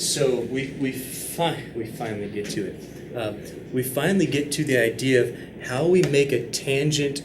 So we finally get to it. We finally get to the idea of how we make a tangent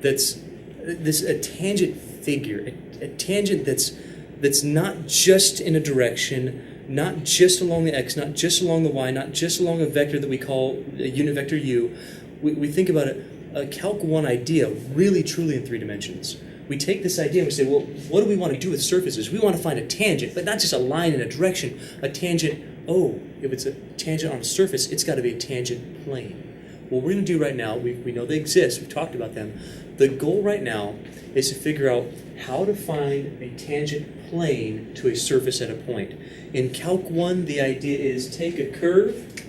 that's a tangent figure, a tangent that's not just in a direction, not just along the x, not just along the y, not just along a vector that we call a unit vector u. We think about a Calc 1 idea really truly in 3 dimensions. We take this idea and we say, well, what do we want to do with surfaces? We want to find a tangent, but not just a line in a direction. A tangent, if it's a tangent on a surface, it's got to be a tangent plane. What we're going to do right now, we know they exist, we've talked about them. The goal right now is to figure out how to find a tangent plane to a surface at a point. In Calc 1, the idea is take a curve,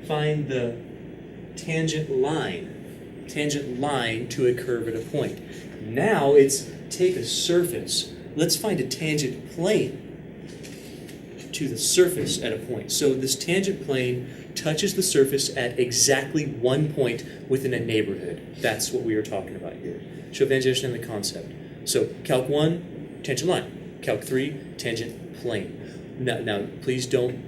find the tangent line to a curve at a point. Now it's take a surface. Let's find a tangent plane to the surface at a point. So this tangent plane touches the surface at exactly one point within a neighborhood. That's what we are talking about here. Show of hands, you understand the concept. So Calc 1, tangent line. Calc 3, tangent plane. Now please don't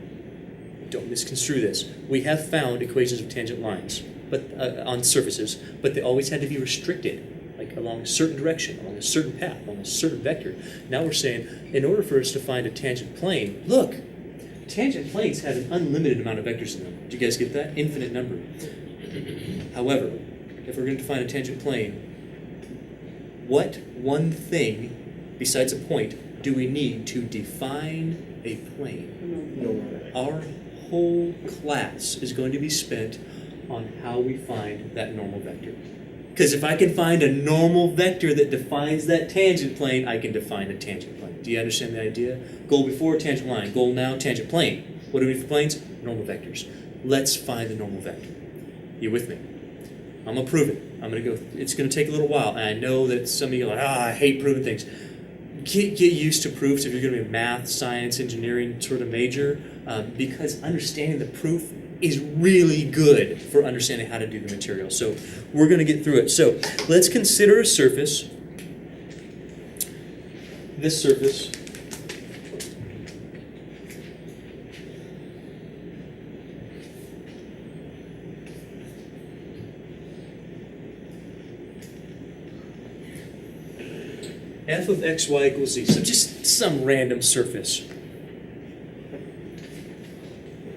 misconstrue this. We have found equations of tangent lines, but on surfaces, but they always had to be restricted, like along a certain direction, along a certain path, along a certain vector. Now we're saying, in order for us to find a tangent plane, look, tangent planes have an unlimited amount of vectors in them. Do you guys get that? Infinite number. However, if we're going to find a tangent plane, what one thing, besides a point, do we need to define a plane? Our whole class is going to be spent on how we find that normal vector. Because if I can find a normal vector that defines that tangent plane, I can define a tangent plane. Do you understand the idea? Goal before, tangent line. Goal now, tangent plane. What do we need for planes? Normal vectors. Let's find the normal vector. You with me? I'm going to prove it. It's going to take a little while. And I know that some of you are like, I hate proving things. Get used to proofs if you're going to be a math, science, engineering sort of major, because understanding the proof is really good for understanding how to do the material. So we're going to get through it. So let's consider a surface. This surface. F of xy equals z. So just some random surface.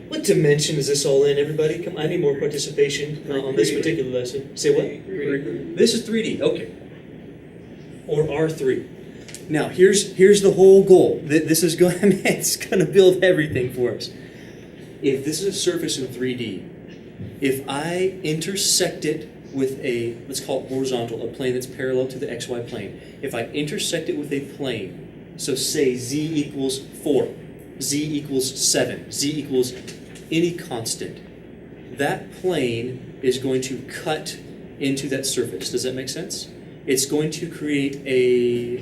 What dimension is this all in, everybody? Come, I need more participation on this particular lesson. Say what? 3D. This is 3D, okay. Or R3. Now, here's the whole goal. This is going, it's going to build everything for us. If this is a surface in 3D, if I intersect it with a, let's call it horizontal, a plane that's parallel to the xy plane. If I intersect it with a plane, so say z equals 4, z equals 7, z equals any constant, that plane is going to cut into that surface. Does that make sense? It's going to create a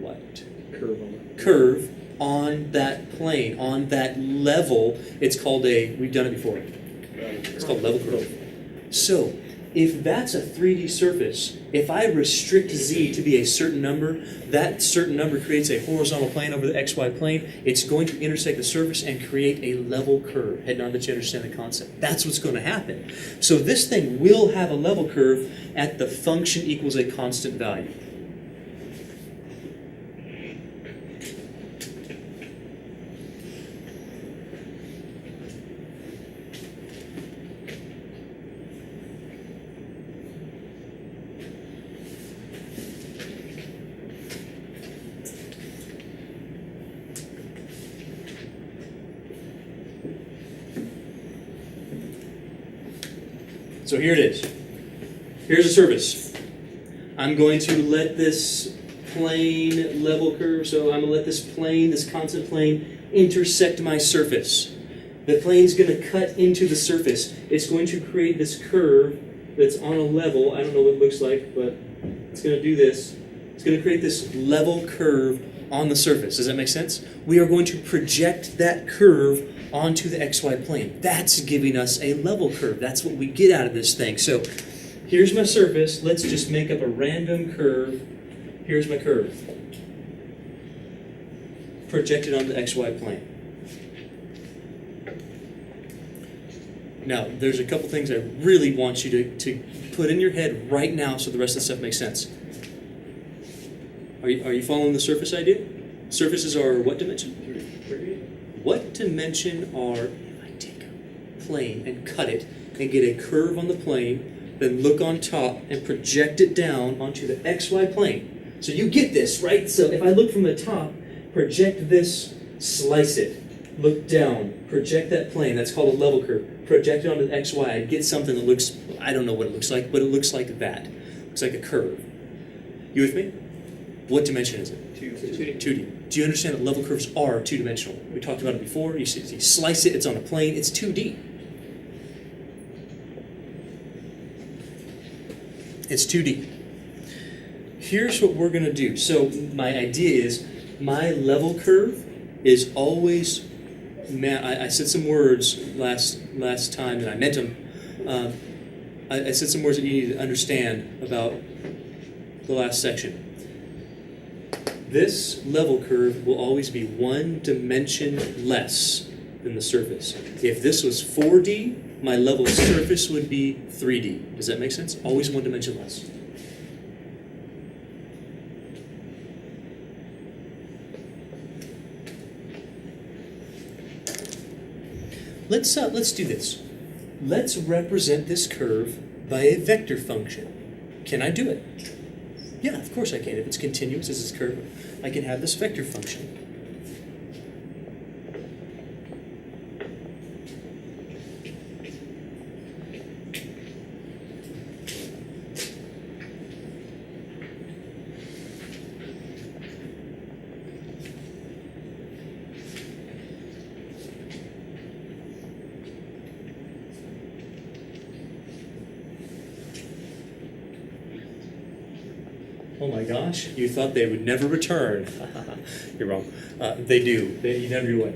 what? Curve on that plane, on that level. It's called we've done it before. It's called level curve. So if that's a 3D surface, if I restrict z to be a certain number, that certain number creates a horizontal plane over the xy plane. It's going to intersect the surface and create a level curve. Head on that you understand the concept. That's what's going to happen. So this thing will have a level curve at the function equals a constant value. So here it is. Here's a surface. I'm going to let this plane level curve, so I'm going to let this plane, this constant plane, intersect my surface. The plane's going to cut into the surface. It's going to create this curve that's on a level. I don't know what it looks like, but it's going to do this. It's going to create this level curve on the surface. Does that make sense? We are going to project that curve onto the xy plane. That's giving us a level curve. That's what we get out of this thing. So here's my surface. Let's just make up a random curve. Here's my curve. Projected on the xy plane. Now, there's a couple things I really want you to put in your head right now so the rest of the stuff makes sense. Are you following the surface idea? Surfaces are what dimension? What dimension are, if I take a plane and cut it and get a curve on the plane, then look on top and project it down onto the XY plane. So you get this, right? So if I look from the top, project this, slice it, look down, project that plane, that's called a level curve, project it onto the XY, I get something that looks, I don't know what it looks like, but it looks like that. It looks like a curve. You with me? What dimension is it? 2D. 2D. Do you understand that level curves are two-dimensional? We talked about it before. You slice it, it's on a plane, it's 2D. It's 2D. Here's what we're going to do. So my idea is my level curve is always, I said some words last time and I meant them. I said some words that you need to understand about the last section. This level curve will always be one dimension less than the surface. If this was 4D, my level surface would be 3D. Does that make sense? Always one dimension less. Let's do this. Let's represent this curve by a vector function. Can I do it? Yeah, of course I can. If it's continuous as this curve, I can have this vector function. Oh my gosh, you thought they would never return. You're wrong. They do. You never do what?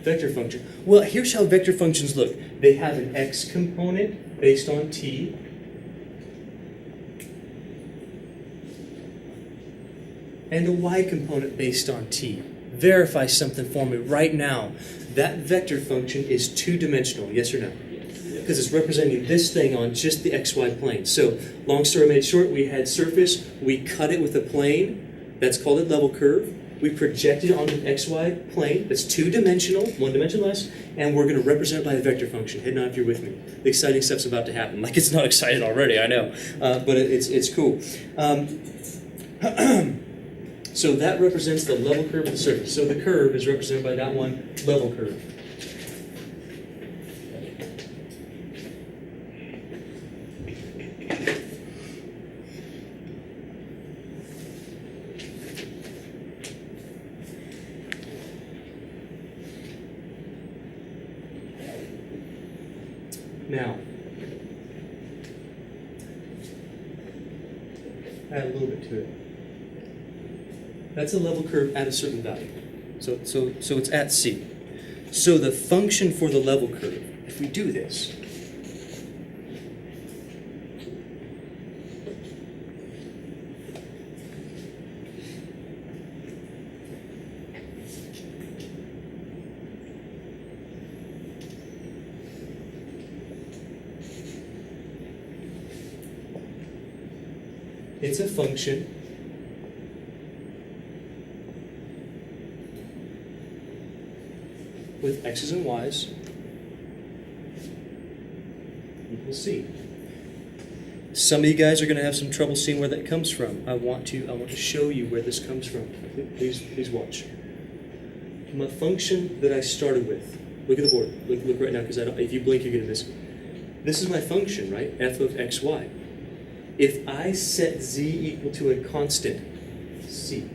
Vector function. Well, here's how vector functions look. They have an x component based on t. And a y component based on t. Verify something for me right now. That vector function is two-dimensional, yes or no? Because it's representing this thing on just the xy plane. So, long story made short, we had surface, we cut it with a plane, that's called a level curve. We projected it onto the xy plane, that's two-dimensional, one dimension less, and we're going to represent it by a vector function. Head nod if you're with me. The exciting stuff's about to happen. Like it's not exciting already, I know, but it's cool. So that represents the level curve of the surface. So the curve is represented by that one level curve. Now, add a little bit to it. That's a level curve at a certain value. So it's at C. So the function for the level curve, if we do this, it's a function with x's and y's equals c. Some of you guys are going to have some trouble seeing where that comes from. I want to show you where this comes from. Please watch. My function that I started with. Look at the board. Look right now, because if you blink, you're going to miss it. This is my function, right? F of xy. If I set z equal to a constant, c.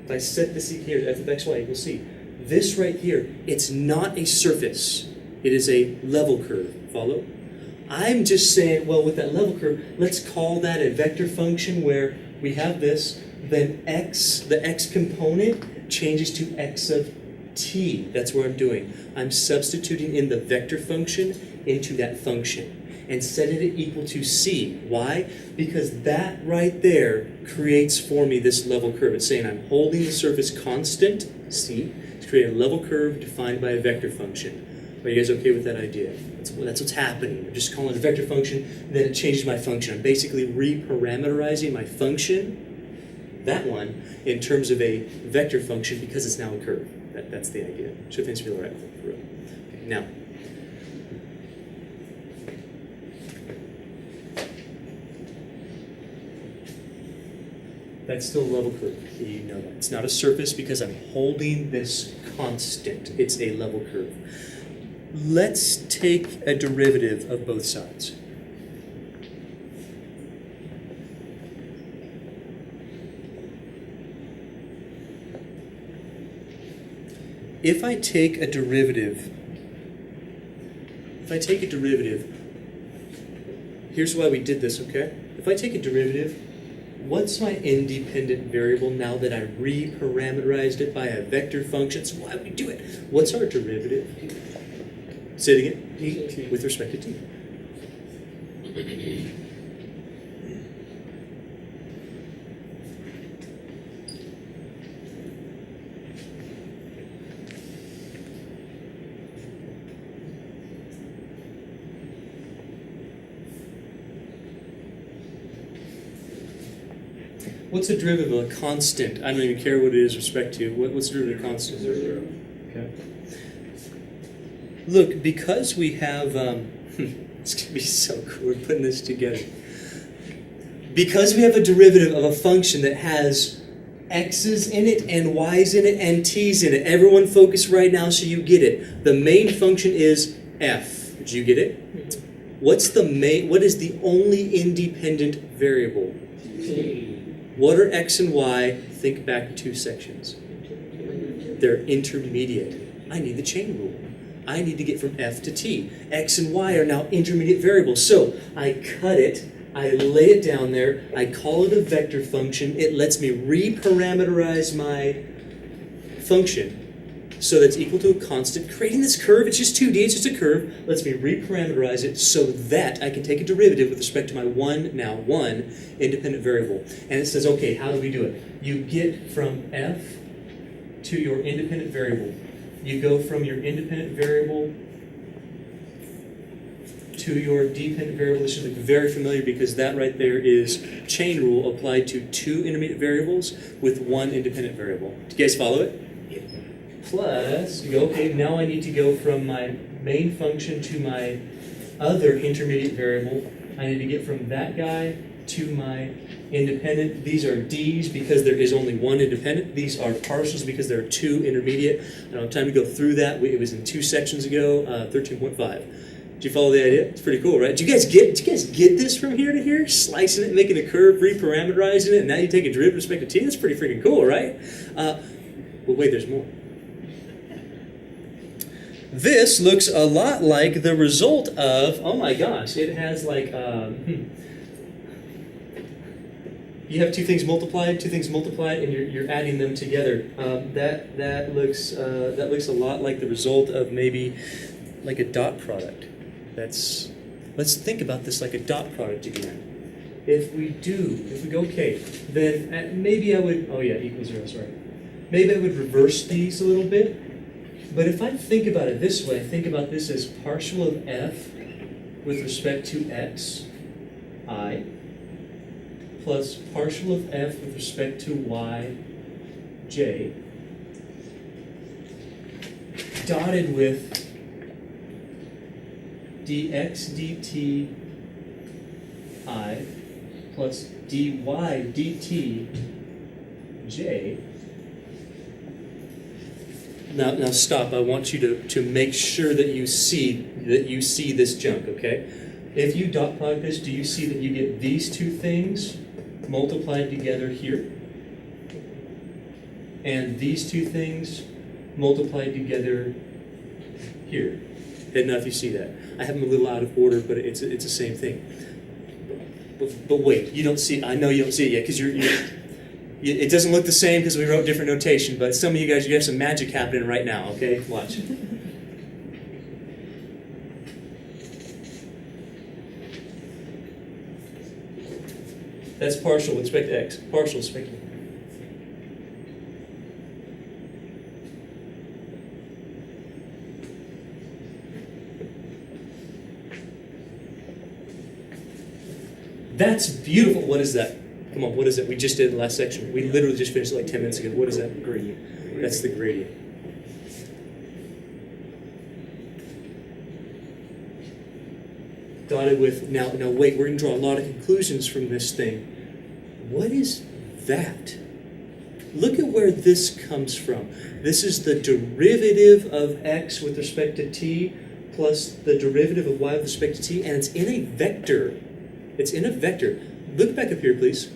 If I set this here, f of xy equals c. This right here, it's not a surface. It is a level curve. Follow? I'm just saying, well, with that level curve, let's call that a vector function where we have this, then x, the x component, changes to x of t. That's what I'm doing. I'm substituting in the vector function into that function and setting it equal to c. Why? Because that right there creates for me this level curve. It's saying I'm holding the surface constant, c, to create a level curve defined by a vector function. Are you guys okay with that idea? That's what's happening. I'm just calling it a vector function, then it changes my function. I'm basically reparameterizing my function, that one, in terms of a vector function because it's now a curve. That's the idea. Should things feel all right with it for real. Okay, now, that's still a level curve. You know that. It's not a surface because I'm holding this constant. It's a level curve. Let's take a derivative of both sides. If I take a derivative, here's why we did this, okay? If I take a derivative, what's my independent variable now that I reparameterized it by a vector function? That's why we do it. What's our derivative? Say it again. T. With respect to t. What's the derivative of a constant? I don't even care what it is with respect to. What's the derivative of a constant? 0. Okay. Look, because we have, it's going to be so cool, we're putting this together. Because we have a derivative of a function that has x's in it and y's in it and t's in it, everyone focus right now so you get it. The main function is f. Did you get it? What is the only independent variable? T. What are x and y? Think back 2 sections. They're intermediate. I need the chain rule. I need to get from f to t. X and y are now intermediate variables. So I cut it, I lay it down there, I call it a vector function. It lets me reparameterize my function so that's equal to a constant. Creating this curve, it's just 2D, it's just a curve, lets me reparameterize it so that I can take a derivative with respect to my one independent variable. And it says, okay, how do we do it? You get from f to your independent variable. You go from your independent variable to your dependent variable. This should look very familiar because that right there is chain rule applied to 2 intermediate variables with 1 independent variable. Do you guys follow it? Plus, you go, okay, now I need to go from my main function to my other intermediate variable. I need to get from that guy to my independent. These are D's because there is only 1 independent. These are partials because there are 2 intermediate. I don't have time to go through that. It was in 2 sections ago, 13.5. Did you follow the idea? It's pretty cool, right? Did you guys get this from here to here? Slicing it, making a curve, reparameterizing it, and now you take a derivative with respect to t? That's pretty freaking cool, right? But wait, there's more. This looks a lot like the result of, oh my gosh, it has like, you have two things multiplied, and you're adding them together. That looks a lot like the result of maybe like a dot product. Let's think about this like a dot product again. If we go, okay, then maybe I would, oh yeah, equals 0, sorry. Maybe I would reverse these a little bit. But if I think about it this way, think about this as partial of f with respect to x, I, plus partial of f with respect to y, j, dotted with dx dt I plus dy dt j. Now stop. I want you to make sure that you see this junk, okay? If you dot product this, do you see that you get these two things multiplied together here? And these two things multiplied together here. And now if you see that. I have them a little out of order, but it's the same thing. But wait, you don't see, I know you don't see it yet, because it doesn't look the same because we wrote different notation, but some of you guys, you have some magic happening right now, okay? Watch. That's partial with respect to x. Partial with respect to y. That's beautiful. What is that? Come on, what is it? We just did in the last section. We literally just finished it like 10 minutes ago. What is that? Gradient. That's the gradient. Dotted with, now wait, we're going to draw a lot of conclusions from this thing. What is that? Look at where this comes from. This is the derivative of x with respect to t plus the derivative of y with respect to t, and it's in a vector. It's in a vector. Look back up here, please.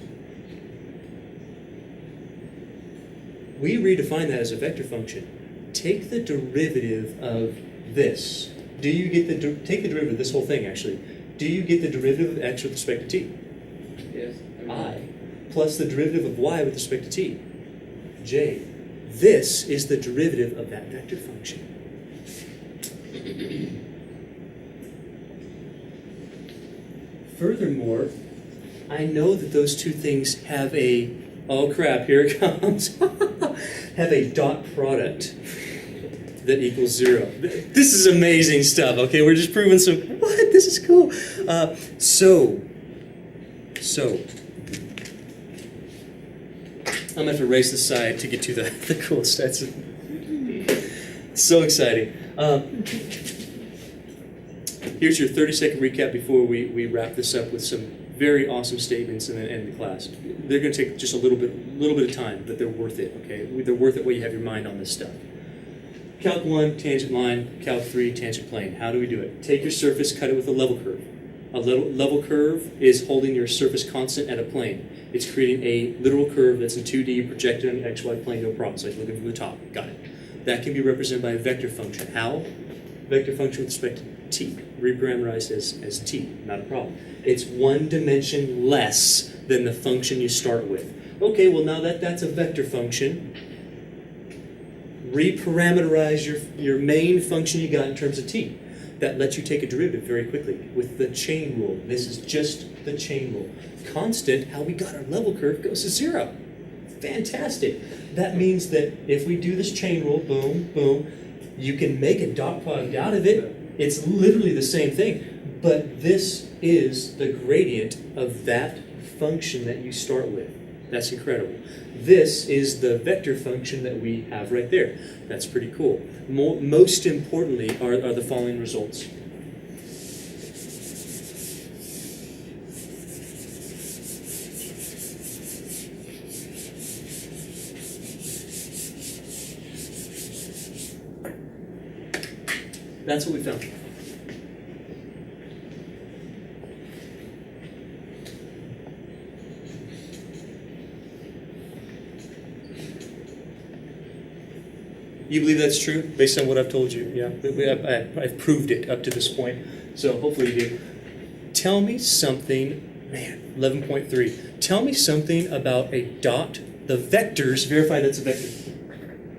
We redefine that as a vector function. Take the derivative of this. Do you get the, take the derivative of this whole thing, actually. Do you get the derivative of x with respect to t? Yes. I. Plus the derivative of y with respect to t. J. This is the derivative of that vector function. Furthermore, I know that those two things have a, oh crap, here it comes, have a dot product that equals 0. This is amazing stuff, okay? We're just proving some, what? This is cool. So, I'm going to have to erase this side to get to the cool stats. So exciting. Here's your 30-second recap before we wrap this up with some very awesome statements and then end the class. They're going to take just a little bit of time, but they're worth it, okay? They're worth it while you have your mind on this stuff. Calc 1, tangent line. Calc 3, tangent plane. How do we do it? Take your surface, cut it with a level curve. A level curve is holding your surface constant at a plane. It's creating a literal curve that's in 2D projected on the xy plane, no problem. So it's looking from the top. Got it. That can be represented by a vector function. How? Vector function with respect to t, reparameterized as t, not a problem. It's one dimension less than the function you start with. Okay, well now that's a vector function. Reparameterize your main function you got in terms of t. That lets you take a derivative very quickly with the chain rule. This is just the chain rule. Constant, how we got our level curve, goes to 0. Fantastic. That means that if we do this chain rule, boom, boom, you can make a dot product out of it. It's literally the same thing. But this is the gradient of that function that you start with. That's incredible. This is the vector function that we have right there. That's pretty cool. Most importantly are the following results. That's what we found. You believe that's true, based on what I've told you? Yeah, I've proved it up to this point, so hopefully you do. Tell me something, man, 11.3. Tell me something about a dot, the vectors, verify that's a vector.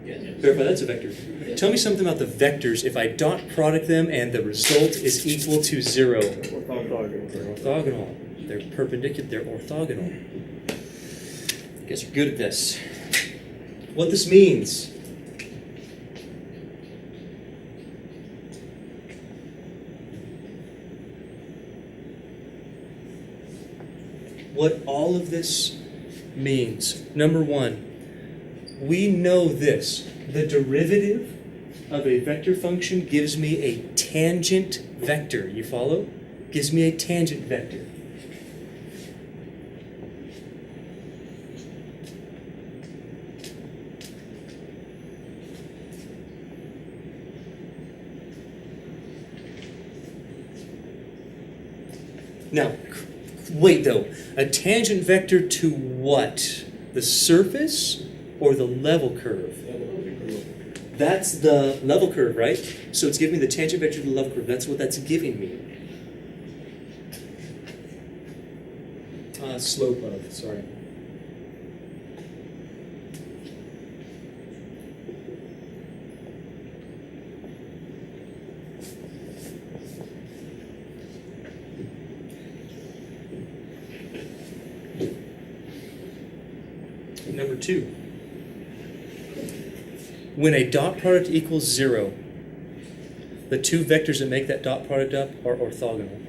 Yes. Verify that's a vector. Tell me something about the vectors if I dot product them and the result is equal to 0. Orthogonal. They're orthogonal. They're perpendicular. They're orthogonal. You guys are good at this. What this means. What all of this means. Number one, we know this. The derivative of a vector function gives me a tangent vector. You follow? Gives me a tangent vector. Now, wait though. A tangent vector to what? The surface or the level curve? That's the level curve, right? So it's giving me the tangent vector to the level curve. That's what that's giving me. Slope of, sorry. Number two. When a dot product equals 0, the two vectors that make that dot product up are orthogonal.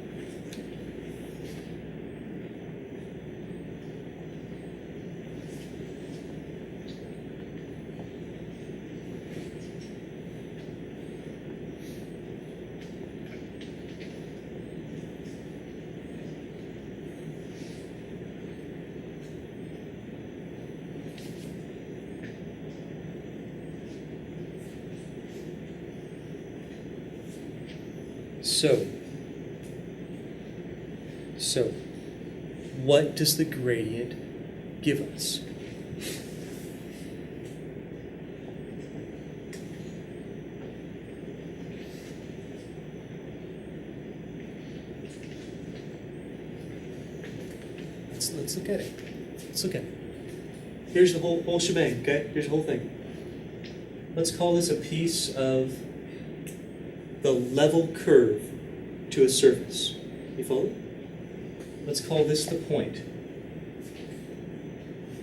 So, what does the gradient give us? Let's look at it. Let's look at it. Here's the whole shebang, okay? Here's the whole thing. Let's call this a piece of the level curve to a surface. You follow? Let's call this the point.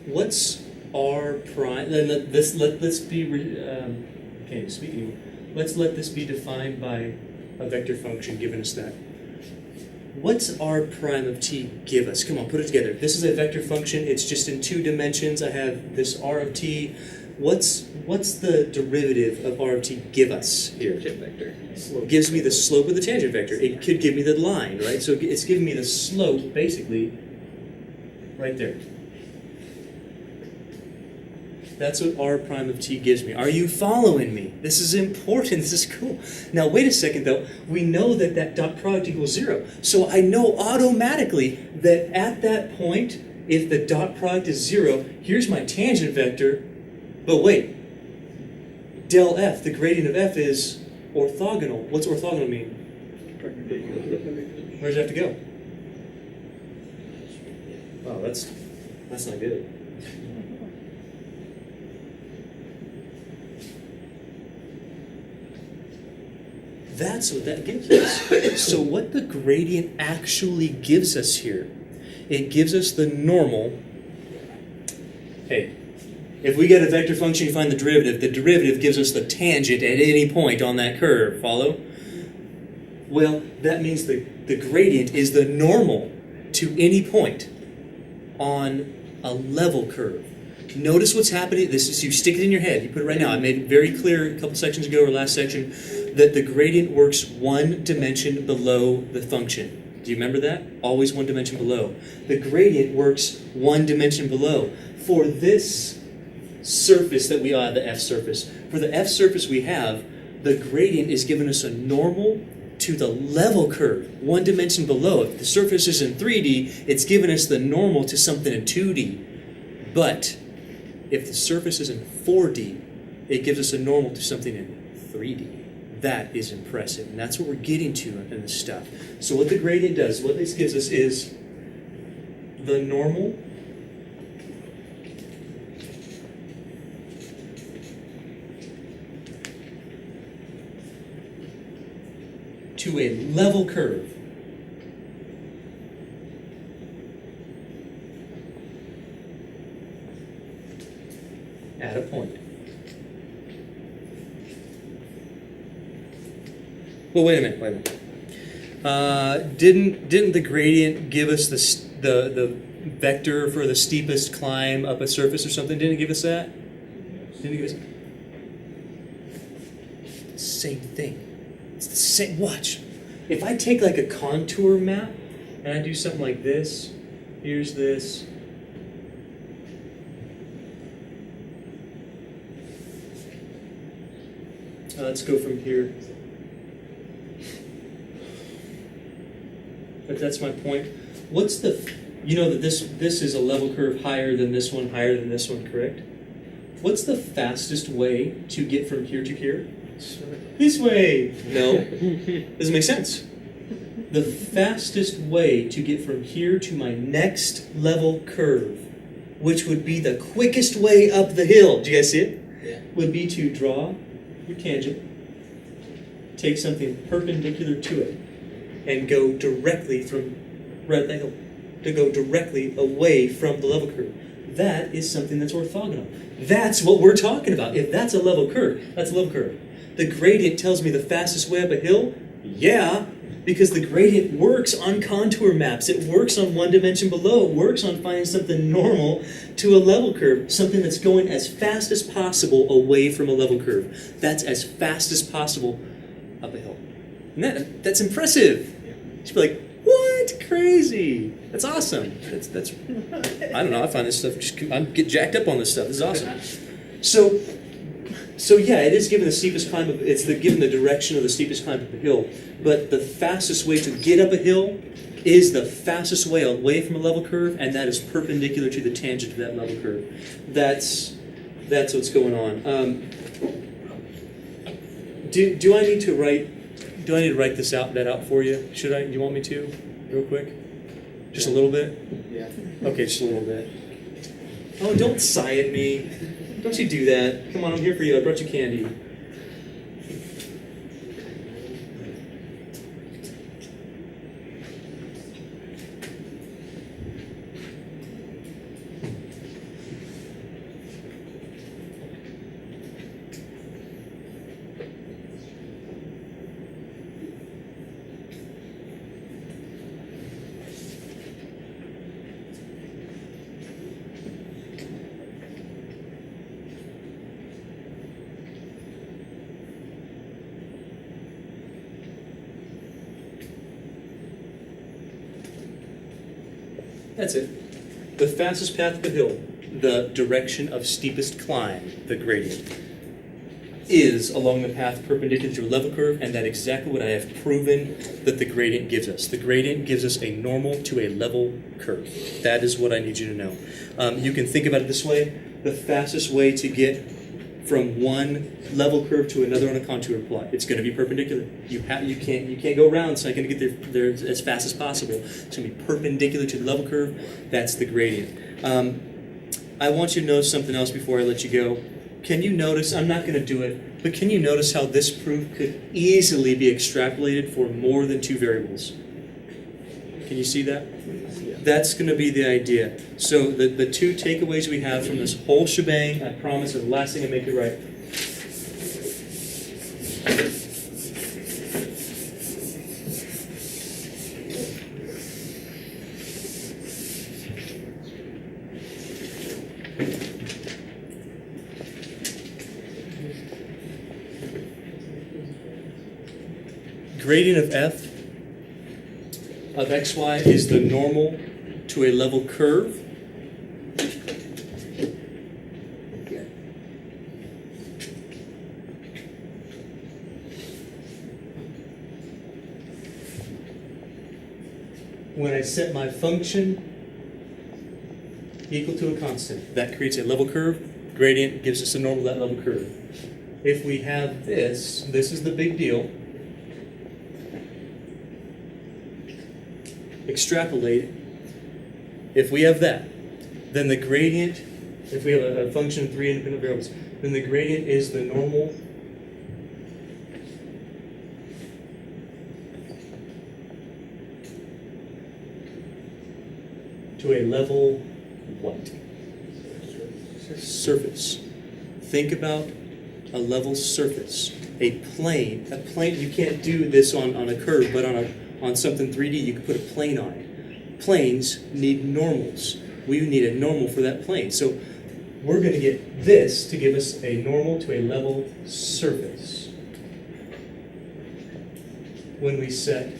What's r prime? Let this be. Can't even speak anymore. Let's let this be defined by a vector function giving us that. What's r prime of t give us? Come on, put it together. This is a vector function. It's just in 2 dimensions. I have this r of t. What's the derivative of r of t give us here? Tangent vector. It gives me the slope of the tangent vector. It could give me the line, right? So it's giving me the slope, basically, right there. That's what r prime of t gives me. Are you following me? This is important. This is cool. Now, wait a second, though. We know that that dot product equals 0. So I know automatically that at that point, if the dot product is 0, here's my tangent vector. But wait. Del f, the gradient of f, is orthogonal. What's orthogonal mean? Where does it have to go? Oh, that's not good. That's what that gives us. So what the gradient actually gives us here, it gives us the normal. Hey, if we get a vector function, you find the derivative gives us the tangent at any point on that curve. Follow? Well, that means the gradient is the normal to any point on a level curve. Notice what's happening. This is, you stick it in your head. You put it right now. I made it very clear a couple sections ago or last section that the gradient works 1 dimension below the function. Do you remember that? Always 1 dimension below. The gradient works 1 dimension below. For this surface that we are, the F surface, for the F surface we have, the gradient is giving us a normal to the level curve, 1 dimension below. If the surface is in 3D, it's giving us the normal to something in 2D. But if the surface is in 4D, it gives us a normal to something in 3D. That is impressive, and that's what we're getting to in this stuff. So what the gradient does, what this gives us is the normal to a level curve. At a point. Well, wait a minute. Didn't the gradient give us the vector for the steepest climb up a surface or something? Didn't it give us that? Didn't it give us same thing? It's the same. Watch. If I take like a contour map and I do something like this, here's this. Let's go from here. But that's my point. What's the, you know that this is a level curve higher than this one, correct? What's the fastest way to get from here to here? This way. No. Doesn't make sense. The fastest way to get from here to my next level curve, which would be the quickest way up the hill, do you guys see it? Yeah. Would be to draw your tangent, take something perpendicular to it, and go directly from right the hill, to go directly away from the level curve. That is something that's orthogonal. That's what we're talking about. If that's a level curve, that's a level curve. The gradient tells me the fastest way up a hill? Yeah, because the gradient works on contour maps. It works on 1 dimension below. It works on finding something normal to a level curve, something that's going as fast as possible away from a level curve. That's as fast as possible up a hill. And that's impressive. You'd be like, what? Crazy. That's awesome. That's I don't know, I find this stuff, I get jacked up on this stuff. This is awesome. So, So yeah, it is given the steepest climb. It's given the direction of the steepest climb up a hill. But the fastest way to get up a hill is the fastest way away from a level curve, and that is perpendicular to the tangent of that level curve. That's what's going on. Do I need to write? Do I need to write that out for you? Should I? Do you want me to, real quick? Just a little bit. Yeah. Okay, just a little bit. Oh, don't sigh at me. Don't you do that. Come on, I'm here for you. I brought you candy. That's it. The fastest path up a hill, the direction of steepest climb, the gradient, is along the path perpendicular to a level curve, and that's exactly what I have proven that the gradient gives us. The gradient gives us a normal to a level curve. That is what I need you to know. You can think about it this way. The fastest way to get from one level curve to another on a contour plot, it's going to be perpendicular. You can't go around, so I'm going to get there as fast as possible. It's going to be perpendicular to the level curve. That's the gradient. I want you to notice something else before I let you go. Can you notice, I'm not going to do it, but can you notice how this proof could easily be extrapolated for more than two variables? Can you see that? That's going to be the idea. So the two takeaways we have from this whole shebang, I promise, are the last thing to make it right. Gradient of f of xy is the normal to a level curve. When I set my function equal to a constant, that creates a level curve. Gradient gives us a normal to that level curve. If we have this is the big deal. Extrapolate it. If we have that, then the gradient, if we have a function of three independent variables, then the gradient is the normal to a level what? Surface. Think about a level surface. A plane, you can't do this on a curve, but on something 3D, you can put a plane on it. Planes need normals. We need a normal for that plane. So we're going to get this to give us a normal to a level surface. When we set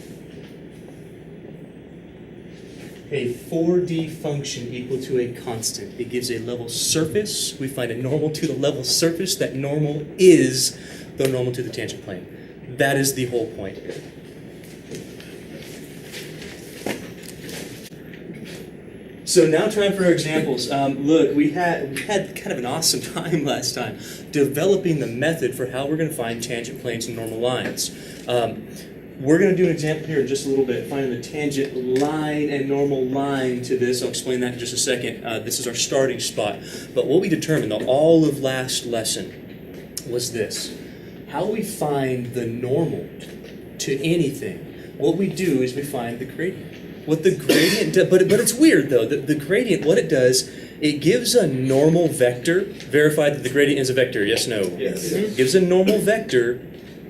a 4D function equal to a constant, it gives a level surface. We find a normal to the level surface. That normal is the normal to the tangent plane. That is the whole point. So now time for our examples. Look, we had kind of an awesome time last time developing the method for how we're going to find tangent planes and normal lines. We're going to do an example here in just a little bit, finding the tangent line and normal line to this. I'll explain that in just a second. This is our starting spot. But what we determined all of last lesson was this. How we find the normal to anything. What we do is we find the gradient. What the gradient does, but it's weird though. The gradient, what it does, it gives a normal vector. Verify that the gradient is a vector. Yes, no? Yes. It gives a normal vector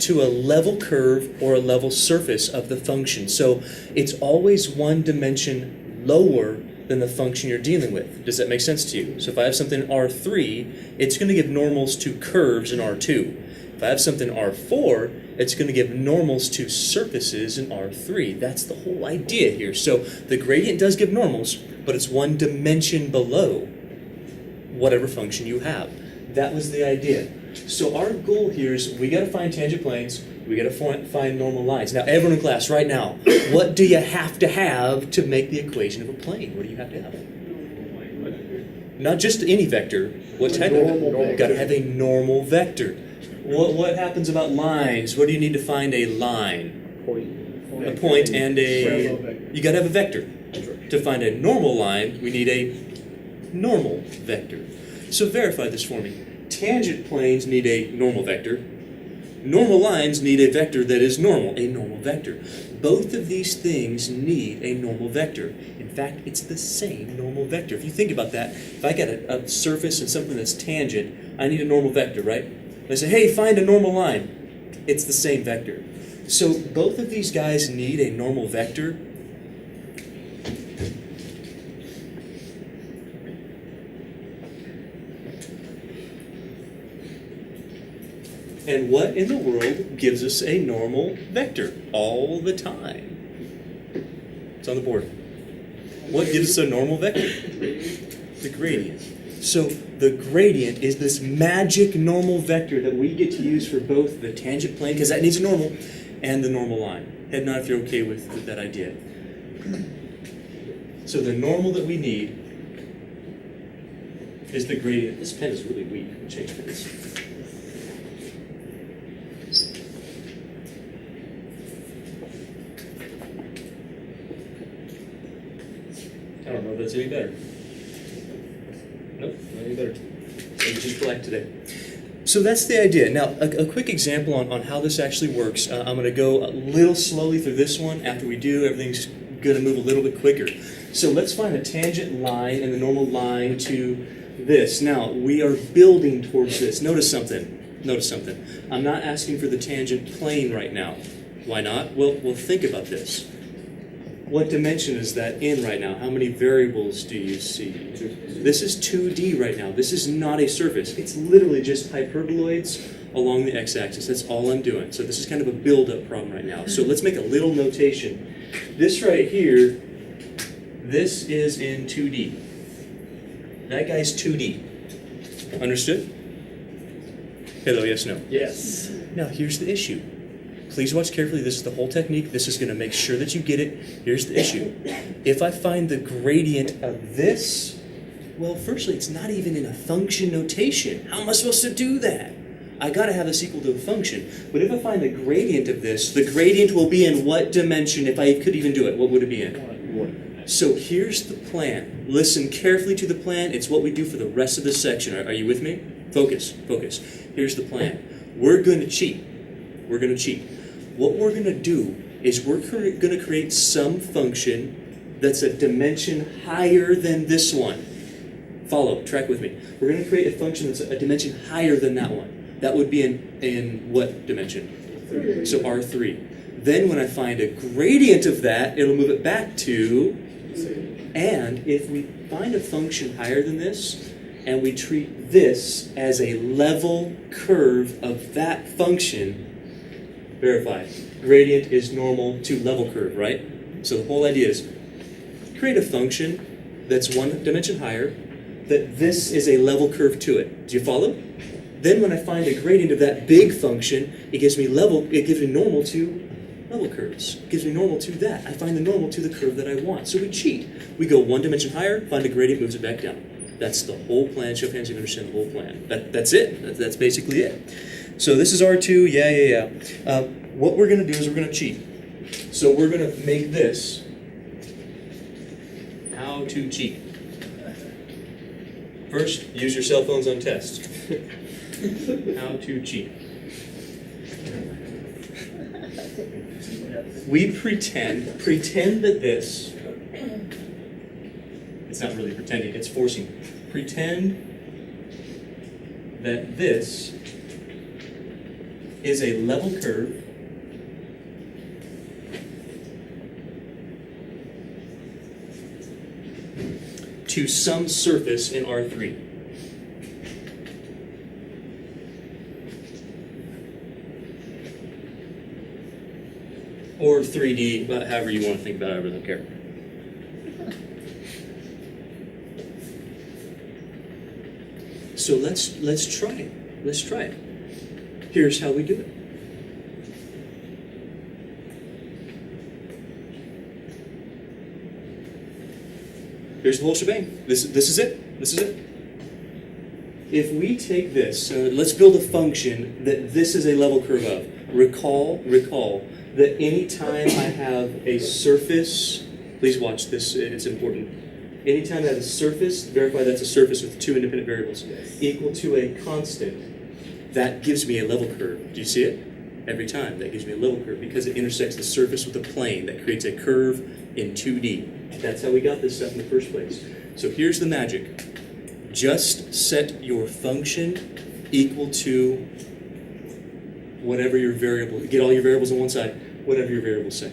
to a level curve or a level surface of the function. So it's always one dimension lower than the function you're dealing with. Does that make sense to you? So if I have something R3, it's going to give normals to curves in R2. If I have something R4, it's going to give normals to surfaces in R3. That's the whole idea here. So the gradient does give normals, but it's one dimension below whatever function you have. That was the idea. So our goal here is we got to find tangent planes. We got to find normal lines. Now, everyone in class, right now, what do you have to make the equation of a plane? What do you have to have? Not just any vector. What type of vector? Got to have a normal vector. What happens about lines? What do you need to find a line? A point and a... You got to have a vector. To find a normal line, we need a normal vector. So verify this for me. Tangent planes need a normal vector. Normal lines need a vector that is normal, a normal vector. Both of these things need a normal vector. In fact, it's the same normal vector. If you think about that, if I got a surface and something that's tangent, I need a normal vector, right? I say, hey, find a normal line. It's the same vector. So both of these guys need a normal vector. And what in the world gives us a normal vector all the time? It's on the board. What gives us a normal vector? The gradient. So the gradient is this magic normal vector that we get to use for both the tangent plane, because that needs a normal, and the normal line. Head nod if you're okay with that idea. So the normal that we need is the gradient. This pen is really weak. I'll change this. I don't know if that's any better. Nope, not any better. It's just black today. So that's the idea. Now, a quick example on how this actually works. I'm going to go a little slowly through this one. After we do, everything's going to move a little bit quicker. So let's find a tangent line and the normal line to this. Now, we are building towards this. Notice something. Notice something. I'm not asking for the tangent plane right now. Why not? Well, think about this. What dimension is that in right now? How many variables do you see? This is 2D right now. This is not a surface. It's literally just hyperboloids along the x-axis. That's all I'm doing. So this is kind of a build-up problem right now. So let's make a little notation. This right here, this is in 2D. That guy's 2D. Understood? Hello, yes, no? Yes. Now, here's the issue. Please watch carefully. This is the whole technique. This is going to make sure that you get it. Here's the issue. If I find the gradient of this, well, firstly, it's not even in a function notation. How am I supposed to do that? I got to have this equal to a function. But if I find the gradient of this, the gradient will be in what dimension? If I could even do it, what would it be in? So here's the plan. Listen carefully to the plan. It's what we do for the rest of this section. Are you with me? Focus, focus. Here's the plan. We're going to cheat. We're going to cheat. What we're going to do is we're going to create some function that's a dimension higher than this one. Follow, track with me. We're going to create a function that's a dimension higher than that one. That would be in what dimension? 3. So R3. Then when I find a gradient of that, it'll move it back to, and if we find a function higher than this, and we treat this as a level curve of that function, verify. Gradient is normal to level curve, right? So the whole idea is create a function that's one dimension higher, that this is a level curve to it. Do you follow? Then when I find a gradient of that big function, it gives me normal to level curves. It gives me normal to that. I find the normal to the curve that I want. So we cheat. We go one dimension higher, find a gradient, moves it back down. That's the whole plan. Show hands, you can understand the whole plan. That's it. That's basically it. So this is R2, yeah. What we're going to do is we're going to cheat. So we're going to make this how to cheat. First, use your cell phones on test. How to cheat. We pretend that this, it's not really pretending, it's forcing. Pretend that this is a level curve to some surface in R3. Or 3D, but however you want to think about it, I really don't care. So let's try it. Let's try it. Here's how we do it. Here's the whole shebang. This is it. This is it. If we take this, let's build a function that this is a level curve of. Recall that anytime I have a surface, please watch this, it's important. Anytime I have a surface, verify that's a surface with two independent variables, equal to a constant, that gives me a level curve. Do you see it? Every time, that gives me a level curve because it intersects the surface with a plane that creates a curve in 2D. That's how we got this stuff in the first place. So here's the magic. Just set your function equal to whatever your variable, get all your variables on one side, whatever your variables say.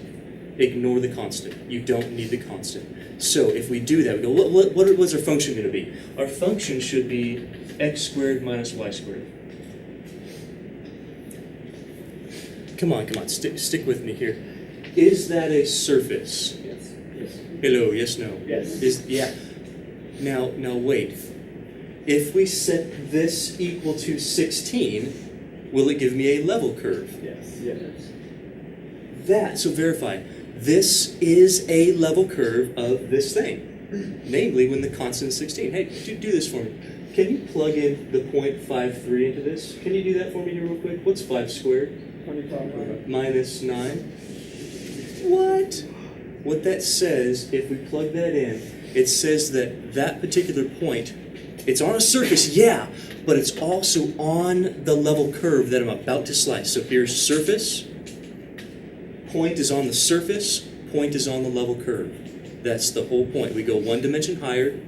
Ignore the constant. You don't need the constant. So if we do that, we go, what's our function going to be? Our function should be x squared minus y squared. Come on, stick with me here. Is that a surface? Yes. Yes. Hello, yes, no? Yes. Yeah. Now wait. If we set this equal to 16, will it give me a level curve? Yes. Yes. So verify. This is a level curve of this thing. Namely, when the constant is 16. Hey, do this for me. Can you plug in the 0.53 into this? Can you do that for me here real quick? What's 5 squared? 25. Minus 9. What? What that says, if we plug that in, it says that particular point, it's on a surface, yeah, but it's also on the level curve that I'm about to slice. So here's surface, point is on the surface, point is on the level curve. That's the whole point. We go one dimension higher.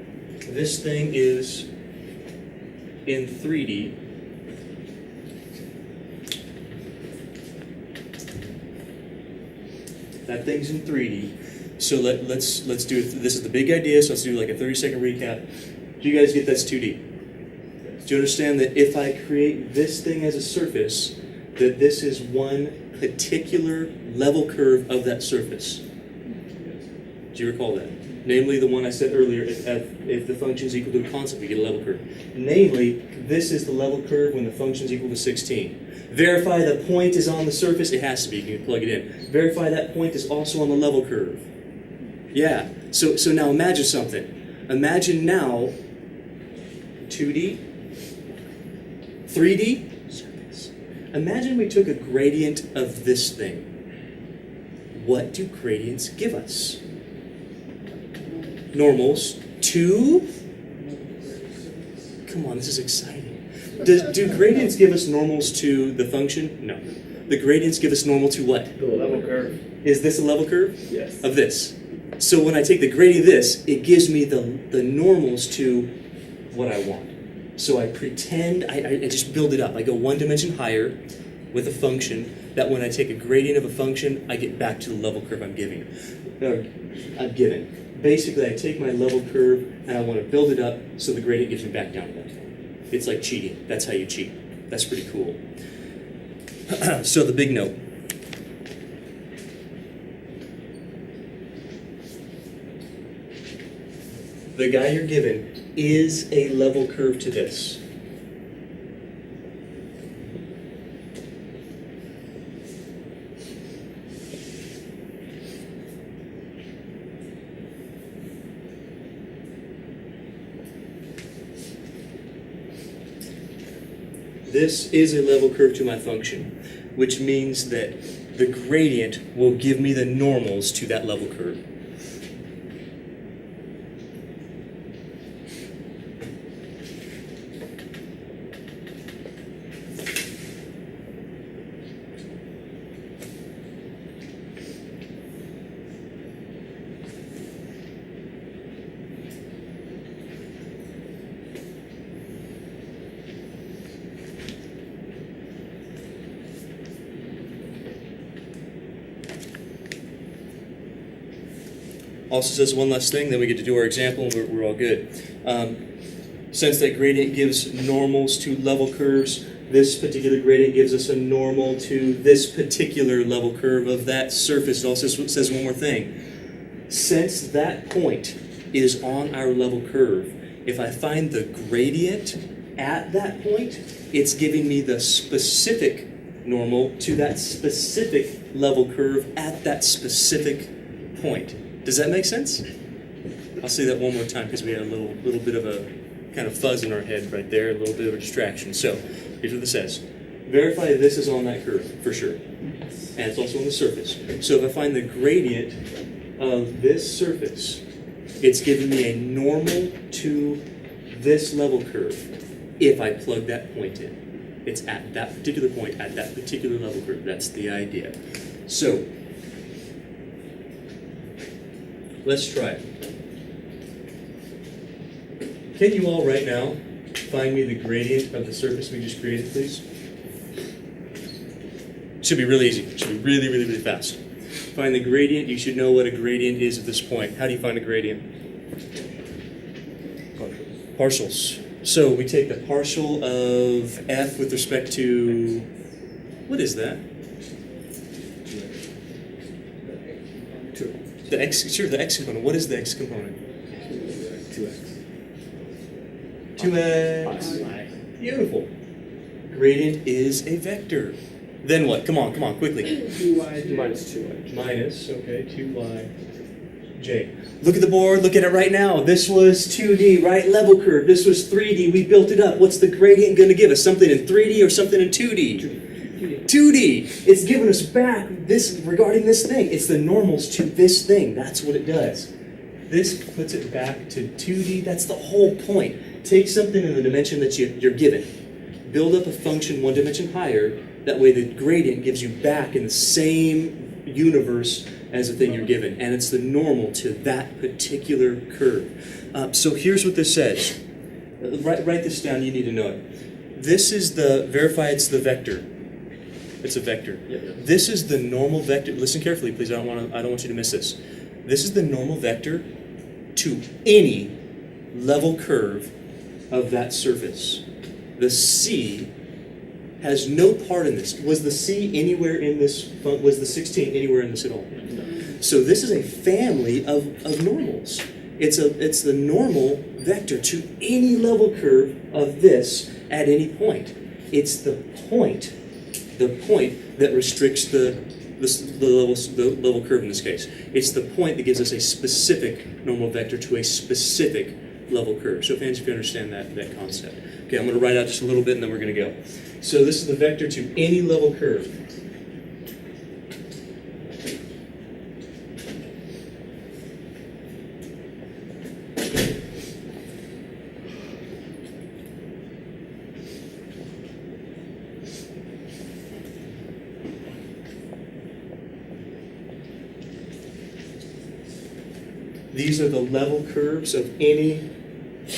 This thing is in 3D. That thing's in 3D. So let's do it. This is the big idea, so let's do like a 30-second recap. Do you guys get that's 2D? Do you understand that if I create this thing as a surface, that this is one particular level curve of that surface? Do you recall that? Namely, the one I said earlier, if the function is equal to a constant, we get a level curve. Namely, this is the level curve when the function is equal to 16. Verify the point is on the surface. It has to be. You can plug it in. Verify that point is also on the level curve. Yeah. So now imagine something. Imagine now 2D, 3D surface. Imagine we took a gradient of this thing. What do gradients give us? Normals to, come on, this is exciting. Do gradients give us normals to the function? No. The gradients give us normal to what? The level curve. Is this a level curve? Yes. Of this. So when I take the gradient of this, it gives me the normals to what I want. So I pretend, I just build it up. I go one dimension higher with a function that when I take a gradient of a function, I get back to the level curve I'm given. Basically, I take my level curve and I want to build it up so the gradient gives me back down to that. It's like cheating. That's how you cheat. That's pretty cool. So the big note. The guy you're given is a level curve to this. This is a level curve to my function, which means that the gradient will give me the normals to that level curve. Also says one last thing, then we get to do our example and we're all good. Since that gradient gives normals to level curves, this particular gradient gives us a normal to this particular level curve of that surface. It also says one more thing. Since that point is on our level curve, if I find the gradient at that point, it's giving me the specific normal to that specific level curve at that specific point. Does that make sense? I'll say that one more time because we had a little bit of a kind of fuzz in our head right there, a little bit of a distraction. So here's what this says. Verify this is on that curve, for sure. And it's also on the surface. So if I find the gradient of this surface, it's giving me a normal to this level curve if I plug that point in. It's at that particular point, at that particular level curve. That's the idea. So, let's try it. Can you all right now find me the gradient of the surface we just created, please? Should be really easy. Should be really, really, really fast. Find the gradient. You should know what a gradient is at this point. How do you find a gradient? Partials. So we take the partial of f with respect to, what is that? The x, sure, the x component. What is the x component? 2x. 2x. Beautiful. Gradient is a vector. Then what? Come on, quickly. 2y minus 2y. Minus, okay, 2y. J. Look at the board, look at it right now. This was 2D, right? Level curve. This was 3D. We built it up. What's the gradient going to give us? Something in 3D or something in 2D? 2D. It's giving us back this regarding this thing. It's the normals to this thing. That's what it does. This puts it back to 2D. That's the whole point. Take something in the dimension that you're given. Build up a function one dimension higher. That way the gradient gives you back in the same universe as the thing you're given, and it's the normal to that particular curve. So here's what this says. Write this down, you need to know it. This is verify it's the vector. It's a vector. Yep. This is the normal vector. Listen carefully, please, I don't want you to miss this. This is the normal vector to any level curve of that surface. The C has no part in this. Was the C anywhere in this, was the 16 anywhere in this at all? No. So this is a family of normals. It's the normal vector to any level curve of this at any point. It's the point that restricts the level curve in this case. It's the point that gives us a specific normal vector to a specific level curve. So fans, if you understand that concept. Okay, I'm going to write out just a little bit and then we're going to go. So this is the vector to any level curve. These are the level curves of any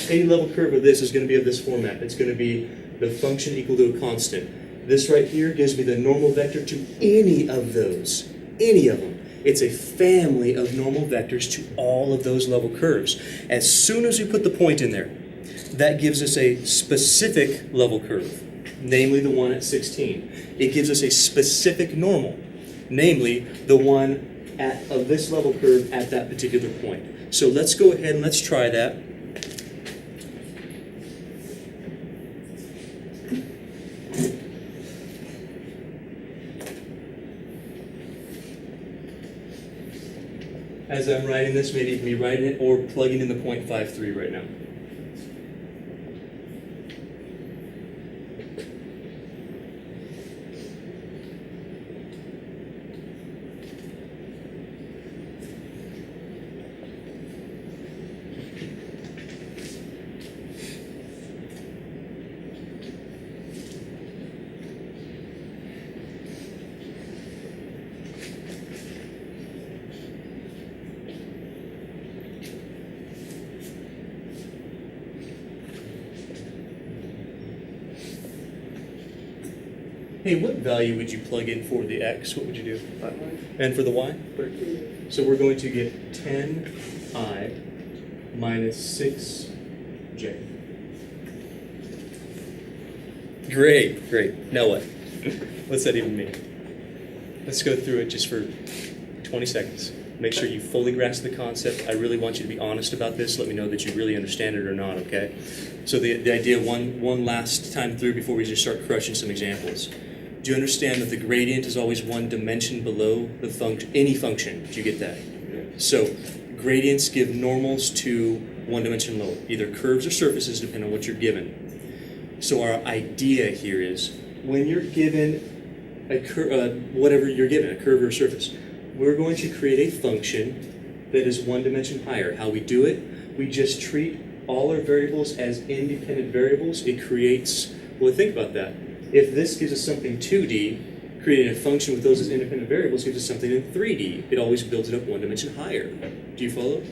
level curve of this is going to be of this format. It's going to be the function equal to a constant. This right here gives me the normal vector to any of those, any of them. It's a family of normal vectors to all of those level curves. As soon as we put the point in there, that gives us a specific level curve, namely the one at 16. It gives us a specific normal, namely the one of this level curve at that particular point. So let's go ahead and let's try that. As I'm writing this, maybe you can be writing it or plugging in the 0.53 right now. Hey, what value would you plug in for the x? What would you do? And for the y? 13. So we're going to get 10i minus 6j. Great. Now what? What's that even mean? Let's go through it just for 20 seconds. Make sure you fully grasp the concept. I really want you to be honest about this. Let me know that you really understand it or not, okay? So the idea, one last time through before we just start crushing some examples. Do you understand that the gradient is always one dimension below the function, any function? Do you get that? So gradients give normals to one dimension lower, either curves or surfaces, depending on what you're given. So our idea here is when you're given whatever you're given, a curve or a surface, we're going to create a function that is one dimension higher. How we do it, we just treat all our variables as independent variables. It creates, well, think about that. If this gives us something 2D, creating a function with those as independent variables gives us something in 3D. It always builds it up one dimension higher. Do you follow?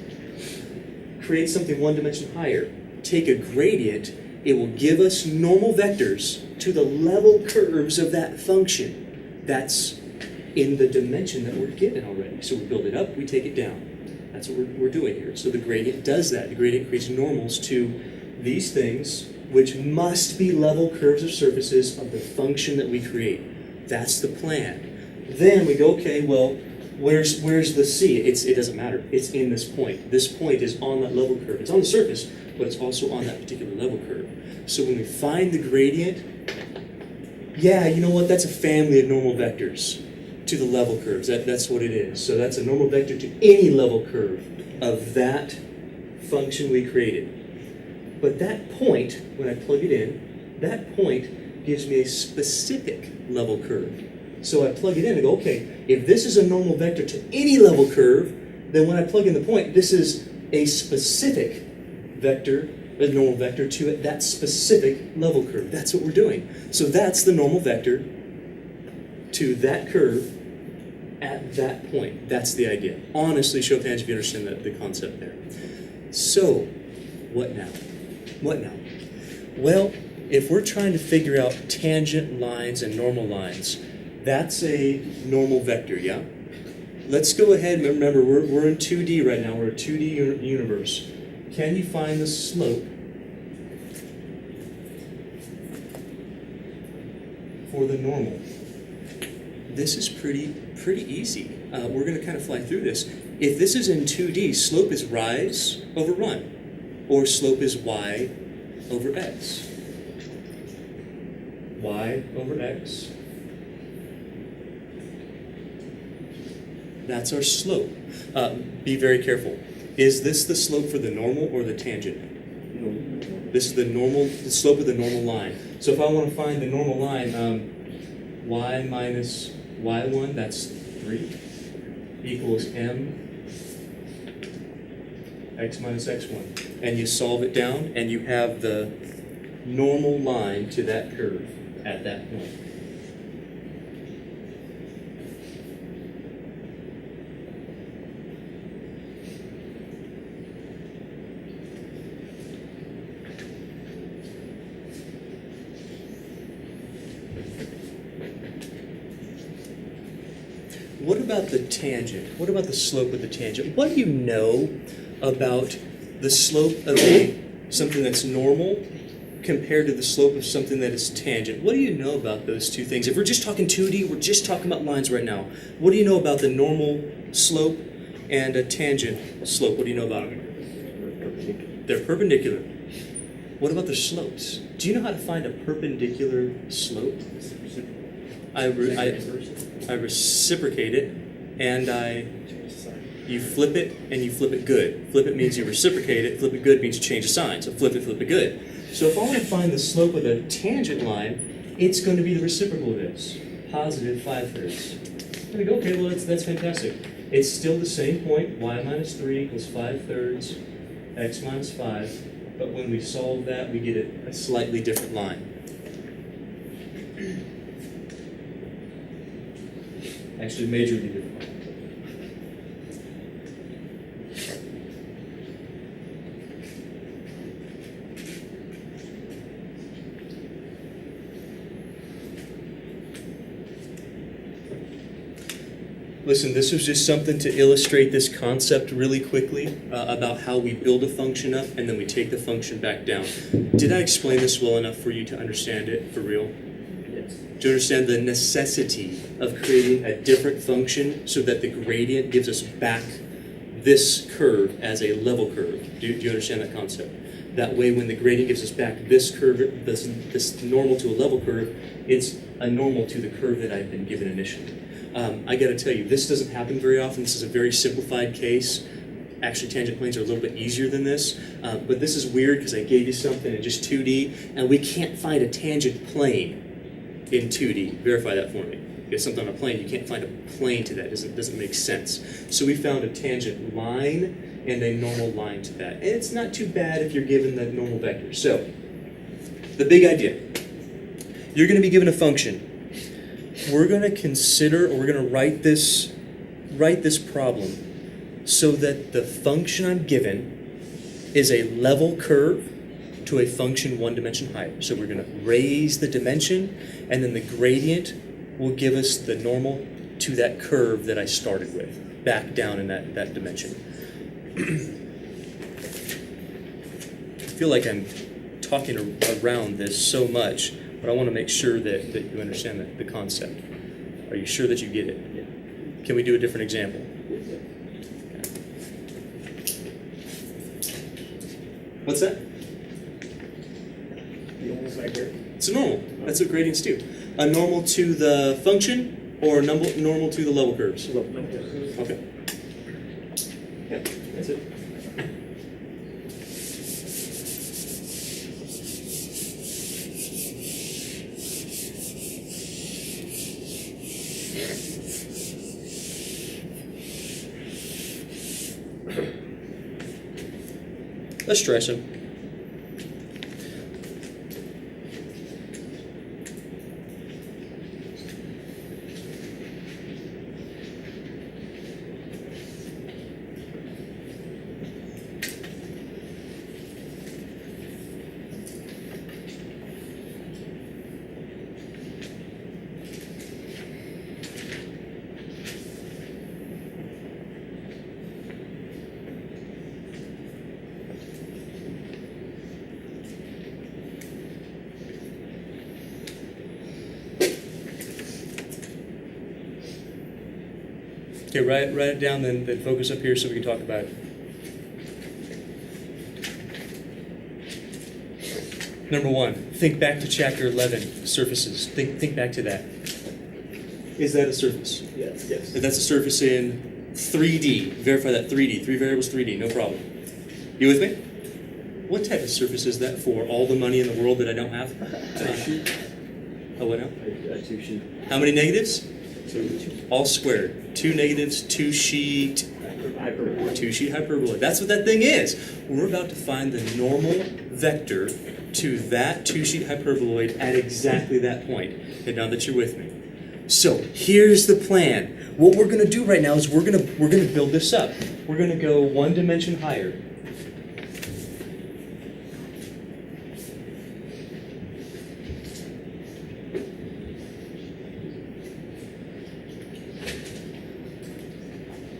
Create something one dimension higher. Take a gradient, it will give us normal vectors to the level curves of that function. That's in the dimension that we're given already. So we build it up, we take it down. That's what we're doing here. So the gradient does that. The gradient creates normals to these things, which must be level curves or surfaces of the function that we create. That's the plan. Then we go, okay, well, where's the C? It doesn't matter. It's in this point. This point is on that level curve. It's on the surface, but it's also on that particular level curve. So when we find the gradient, yeah, you know what? That's a family of normal vectors to the level curves. That's what it is. So that's a normal vector to any level curve of that function we created. But that point, when I plug it in, that point gives me a specific level curve. So I plug it in and go, okay, if this is a normal vector to any level curve, then when I plug in the point, this is a specific vector, a normal vector to that specific level curve. That's what we're doing. So that's the normal vector to that curve at that point. That's the idea. Honestly, show of hands if you understand the concept there. So, what now? What now? Well, if we're trying to figure out tangent lines and normal lines, that's a normal vector, yeah? Let's go ahead, remember, we're in 2D right now. We're a 2D universe. Can you find the slope for the normal? This is pretty easy. We're going to kind of fly through this. If this is in 2D, slope is rise over run, or slope is y over x. Y over x. That's our slope. Be very careful. Is this the slope for the normal or the tangent? No. This is the slope of the normal line. So if I want to find the normal line, y minus y1, that's 3, equals m x minus x1. And you solve it down, and you have the normal line to that curve at that point. What about the tangent? What about the slope of the tangent? What do you know about the slope of something that's normal compared to the slope of something that is tangent? What do you know about those two things? If we're just talking 2D, we're just talking about lines right now. What do you know about the normal slope and a tangent slope? What do you know about them? They're perpendicular. What about the slopes? Do you know how to find a perpendicular slope? I reciprocate it, and you flip it, and you flip it good. Flip it means you reciprocate it. Flip it good means you change the sign. So flip it good. So if I want to find the slope of a tangent line, it's going to be the reciprocal of this, positive 5/3. And we go, okay, well, that's fantastic. It's still the same point, y minus 3 equals 5/3, x minus 5. But when we solve that, we get a slightly different line. Actually, majorly different. Listen, this was just something to illustrate this concept really quickly about how we build a function up and then we take the function back down. Did I explain this well enough for you to understand it for real? Yes. Do you understand the necessity of creating a different function so that the gradient gives us back this curve as a level curve? Do you understand that concept? That way, when the gradient gives us back this curve, this normal to a level curve, it's a normal to the curve that I've been given initially. I got to tell you, this doesn't happen very often. This is a very simplified case. Actually, tangent planes are a little bit easier than this, but this is weird because I gave you something in just 2D, and we can't find a tangent plane in 2D. Verify that for me. Because something on a plane, you can't find a plane to that. It doesn't make sense. So we found a tangent line and a normal line to that. And it's not too bad if you're given the normal vector. So, the big idea. You're going to be given a function. We're going to consider, or we're going to write this problem so that the function I'm given is a level curve to a function one dimension higher. So we're going to raise the dimension, and then the gradient will give us the normal to that curve that I started with, back down in that dimension. I feel like I'm talking around this so much, but I want to make sure that you understand the concept. Are you sure that you get it? Yeah. Can we do a different example? What's that? The normal vector. It's a normal. That's what gradients do. A normal to the function or a normal to the level curves? Okay. Yeah, that's it. Let's try some. Okay, write it down, then focus up here so we can talk about it. Number one, think back to chapter 11, surfaces. Think back to that. Is that a surface? Yes. Yes. If that's a surface in 3D, verify that 3D, 3 variables 3D, no problem. You with me? What type of surface is that for? All the money in the world that I don't have? Oh, what now? Two sheet. How many negatives? Two. All squared. 2 negatives, 2 sheet, Hyperbola. 2 sheet hyperbola. That's what that thing is. We're about to find the normal vector to that 2 sheet hyperboloid at exactly that point. Okay, now that you're with me. So here's the plan. What we're going to do right now is we're going to build this up. We're going to go one dimension higher.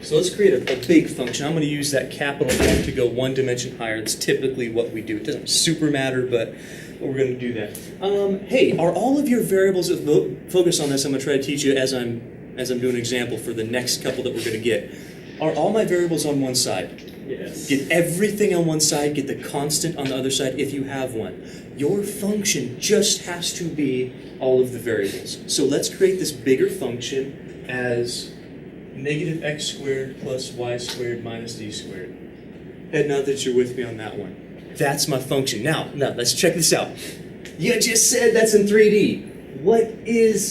So let's create a big function. I'm going to use that capital F to go one dimension higher. That's typically what we do. It doesn't super matter, but we're going to do that. Hey, are all of your variables, focus on this, I'm going to try to teach you as I'm doing an example for the next couple that we're going to get. Are all my variables on one side? Yes. Get everything on one side, get the constant on the other side if you have one. Your function just has to be all of the variables. So let's create this bigger function as negative x squared plus y squared minus z squared. Head nod that you're with me on that one. That's my function. Now, let's check this out. You just said that's in 3D. What is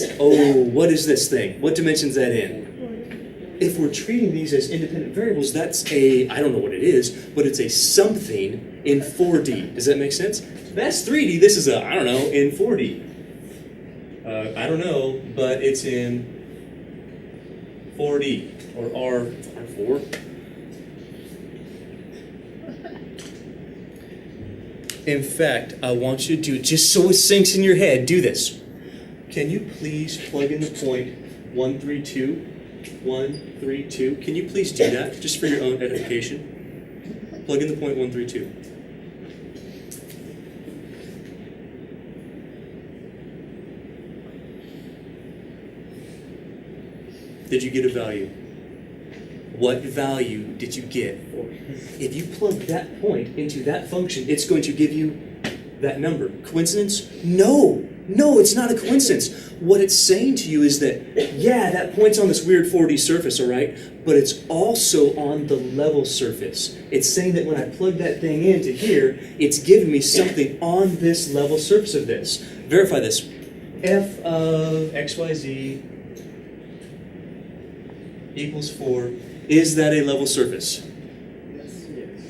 this thing? What dimension is that in? If we're treating these as independent variables, that's I don't know what it is, but it's a something in 4D. Does that make sense? That's 3D. This is I don't know, in 4D. I don't know, but it's in 4D, or R4. In fact, I want you to do it just so it sinks in your head. Do this. Can you please plug in the point 132? 132. Can you please do that, just for your own edification? Plug in the point 132. did you get a value? What value did you get? If you plug that point into that function, it's going to give you that number. Coincidence? No, it's not a coincidence. What it's saying to you is that, yeah, that point's on this weird 4D surface, all right, but it's also on the level surface. It's saying that when I plug that thing into here, it's giving me something on this level surface of this. Verify this. F of XYZ equals 4. Is that a level surface?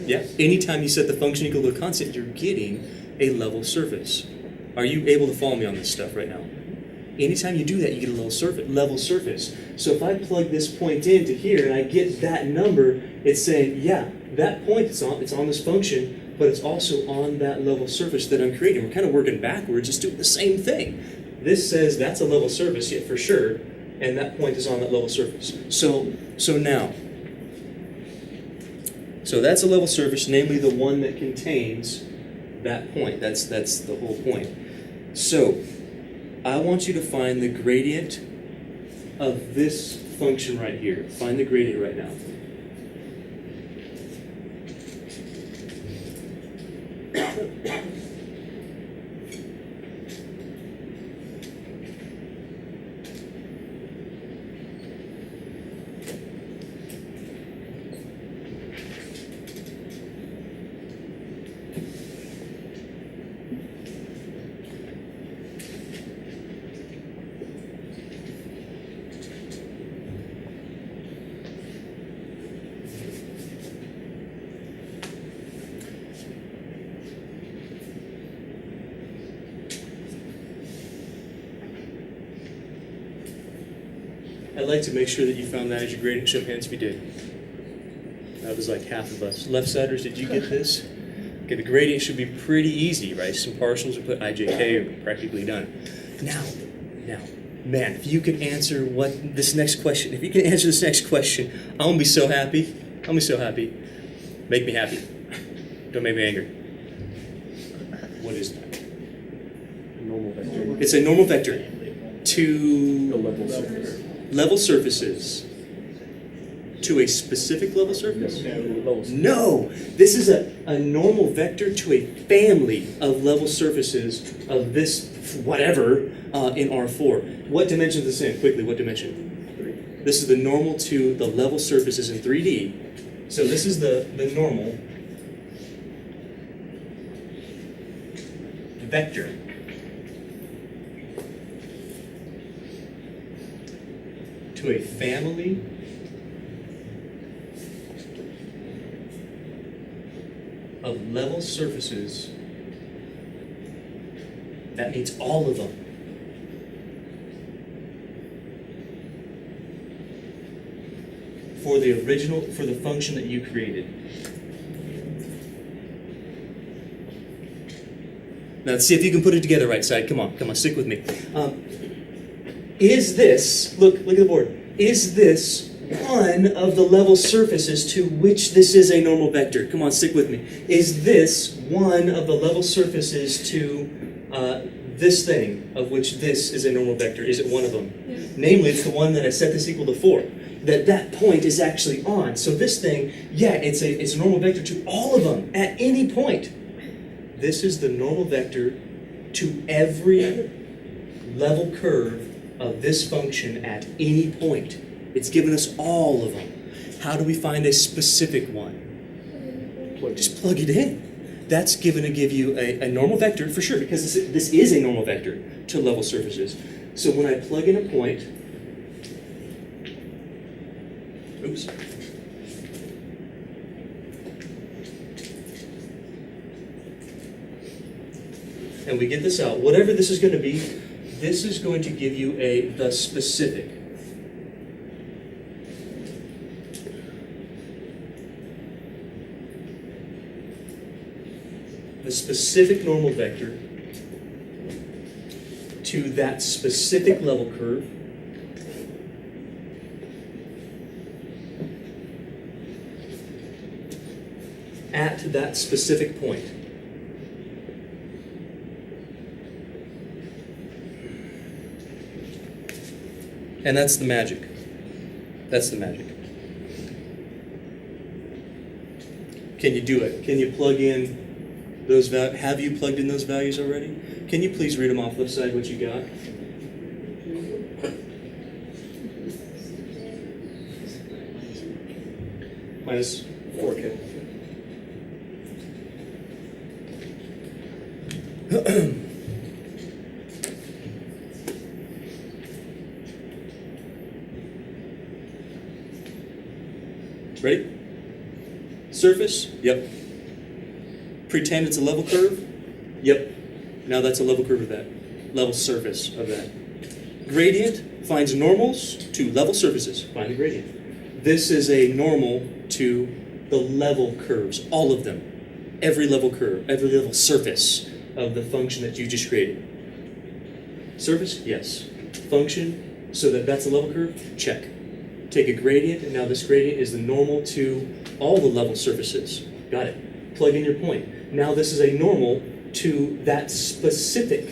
Yeah. Anytime you set the function equal to a constant, you're getting a level surface. Are you able to follow me on this stuff right now? Anytime you do that, you get a level surface. So if I plug this point into here and I get that number, it's saying, yeah, that point it's on this function, but it's also on that level surface that I'm creating. We're kind of working backwards, just doing the same thing. This says that's a level surface, yeah, for sure, and that point is on that level surface. So that's a level surface, namely the one that contains that point. That's the whole point. So I want you to find the gradient of this function right here. Find the gradient right now. I'd like to make sure that you found that as your gradient. Show of hands if you did. That was like half of us. Left-siders, did you get this? Okay, the gradient should be pretty easy, right? Some partials are put IJK are practically done. Now, man, if you can answer this next question, I'm gonna be so happy. Make me happy. Don't make me angry. What is that? Normal vector. It's a normal vector The to level surface. level surfaces. To a specific level surface? Level surface. No! This is a normal vector to a family of level surfaces of this whatever in R4. What dimension is this in? Quickly, what dimension? 3. This is the normal to the level surfaces in 3D. So this is the normal vector. To a family of level surfaces. That means all of them. For the function that you created. Now let's see if you can put it together right side. Come on, stick with me. Is this, look at the board, is this one of the level surfaces to which this is a normal vector? Come on, stick with me. Is this one of the level surfaces to this thing of which this is a normal vector? Is it one of them? Yeah. Namely, it's the one that I set this equal to 4. That point is actually on. So this thing, yeah, it's a normal vector to all of them at any point. This is the normal vector to every level curve of this function at any point. It's given us all of them. How do we find a specific one? Just plug it in. That's going to give you a normal vector for sure, because this is a normal vector to level surfaces. So when I plug in a point, oops. And we get this out. Whatever this is going to be, this is going to give you the specific. The specific normal vector to that specific level curve at that specific point. And that's the magic. That's the magic. Can you do it? Can you plug in those values? Have you plugged in those values already? Can you please read them off left side what you got? Minus 4K. Ready? Surface? Yep. Pretend it's a level curve? Yep. Now that's a level curve of that. Level surface of that. Gradient finds normals to level surfaces. Find the gradient. This is a normal to the level curves, all of them. Every level curve, every level surface of the function that you just created. Surface? Yes. Function, so that's a level curve? Check. Take a gradient, and now this gradient is the normal to all the level surfaces. Got it. Plug in your point. Now this is a normal to that specific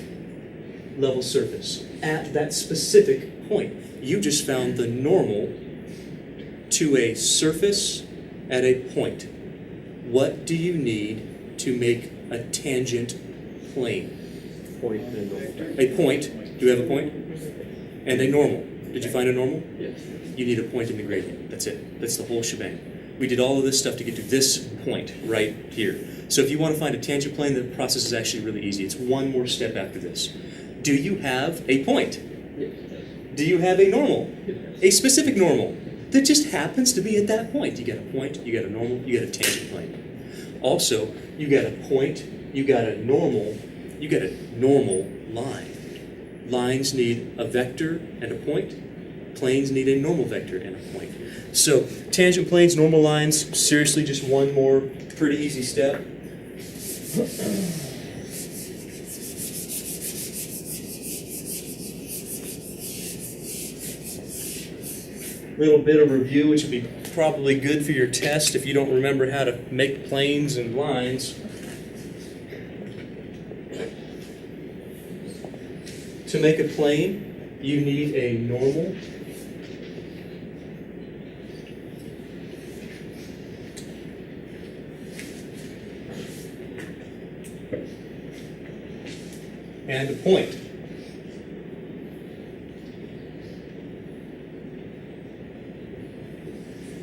level surface at that specific point. You just found the normal to a surface at a point. What do you need to make a tangent plane? Point and a normal vector. A point. Do you have a point? And a normal. Did you find a normal? Yes. You need a point in the gradient. That's it. That's the whole shebang. We did all of this stuff to get to this point right here. So if you want to find a tangent plane, the process is actually really easy. It's one more step after this. Do you have a point? Yes. Do you have a normal? Yes. A specific normal that just happens to be at that point. You got a point, you got a normal, you got a tangent plane. Also, you got a point, you got a normal line. Lines need a vector and a point. Planes need a normal vector and a point. So, tangent planes, normal lines, seriously just one more pretty easy step. Little bit of review, which would be probably good for your test if you don't remember how to make planes and lines. To make a plane, you need a normal and a point.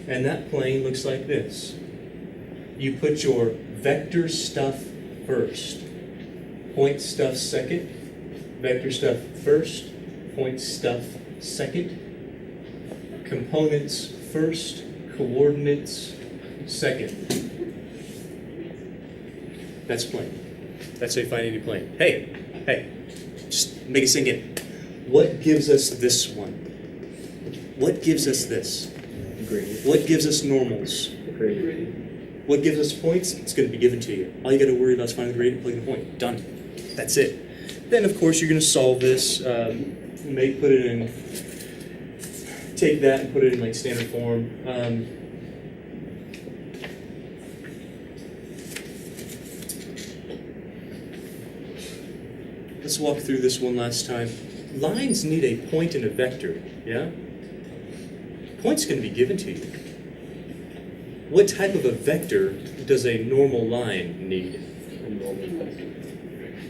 And that plane looks like this. You put your vector stuff first, point stuff second, vector stuff first, point stuff second, components first, coordinates second. That's plane. That's how you find any plane. Hey, just make it sink in. What gives us this one? What gives us this? Gradient. What gives us normals? Gradient. What gives us points? It's going to be given to you. All you got to worry about is finding the gradient, plugging the point. Done. That's it. Then, of course, you're going to solve this. Put it in. Take that and put it in like standard form. Let's walk through this one last time. Lines need a point and a vector. Yeah. Point's going to be given to you. What type of a vector does a normal line need? A normal vector.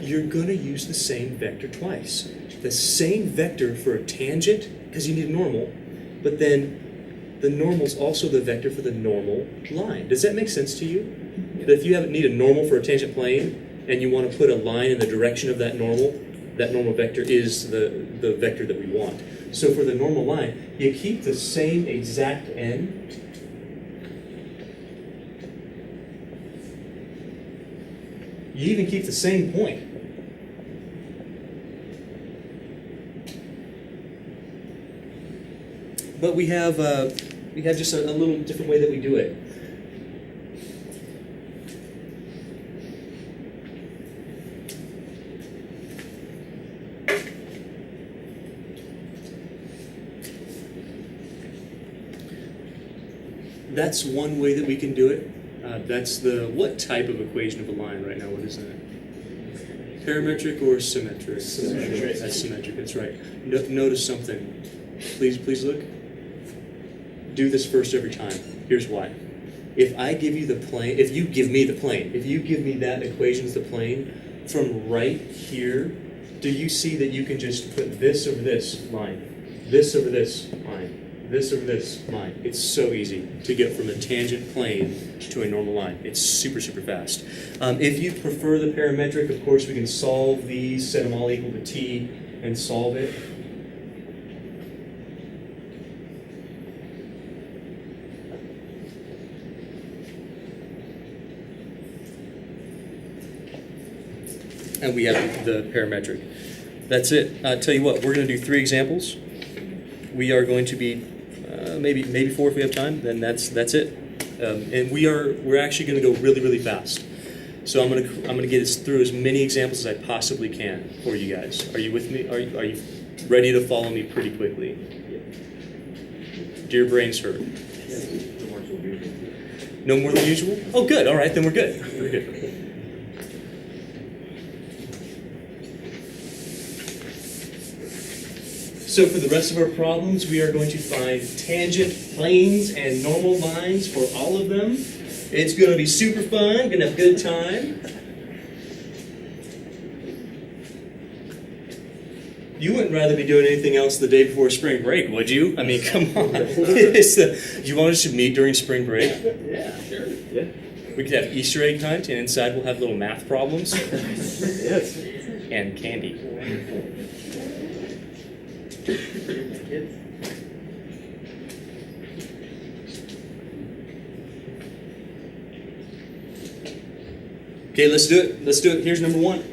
You're going to use the same vector twice. The same vector for a tangent, because you need a normal, but then the normal's also the vector for the normal line. Does that make sense to you? That if you need a normal for a tangent plane, and you want to put a line in the direction of that normal vector is the vector that we want. So for the normal line, you keep the same exact n. You even keep the same point. But we have just a little different way that we do it. That's one way that we can do it. That's what type of equation of a line right now? What is that? Parametric or symmetric? Symmetric. That's symmetric, that's right. Notice something. Please look. do this first every time. Here's why. If I give you the plane, if you give me the plane, if you give me that equation as the plane, from right here, do you see that you can just put this over this line, this over this line, this over this line? It's so easy to get from a tangent plane to a normal line. It's super, super fast. If you prefer the parametric, of course, we can solve these, set them all equal to t, and solve it. And we have the parametric. That's it. Tell you what, we're going to do 3 examples. We are going to be maybe 4 if we have time. Then that's it. And we're actually going to go really, really fast. So I'm going to get us through as many examples as I possibly can for you guys. Are you with me? Are you ready to follow me pretty quickly? Do your brains hurt? No more than usual? Oh, good. All right, then we're good. We're good. So for the rest of our problems, we are going to find tangent planes and normal lines for all of them. It's going to be super fun. Going to have a good time. You wouldn't rather be doing anything else the day before spring break, would you? I mean, come on. You want us to meet during spring break? Yeah, sure. Yeah. We could have Easter egg hunt, and inside we'll have little math problems. Yes. And candy. Okay, let's do it. Let's do it. Here's number 1.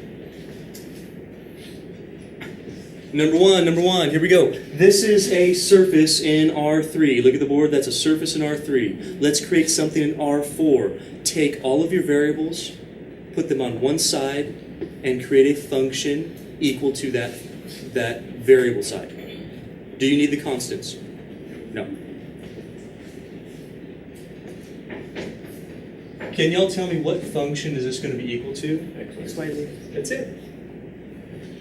Number one, here we go. This is a surface in R3. Look at the board, that's a surface in R3. Let's create something in R4. Take all of your variables, put them on one side, and create a function equal to that variable side. Do you need the constants? No. Can y'all tell me what function is this going to be equal to? X, Y, Z. That's it.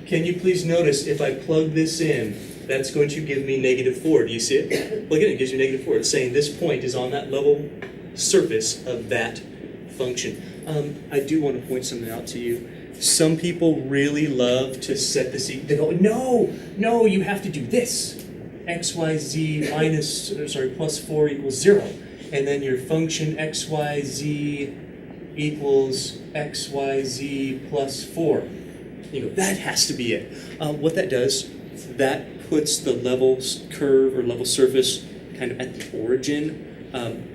Can you please notice if I plug this in, that's going to give me -4. Do you see it? Look at it, it gives you -4. It's saying this point is on that level surface of that function. I do want to point something out to you. Some people really love to set this, they go, no, you have to do this. X, Y, Z plus 4 equals 0. And then your function x, y, z equals x, y, z plus 4. You go, that has to be it. What that does, that puts the level curve or level surface kind of at the origin,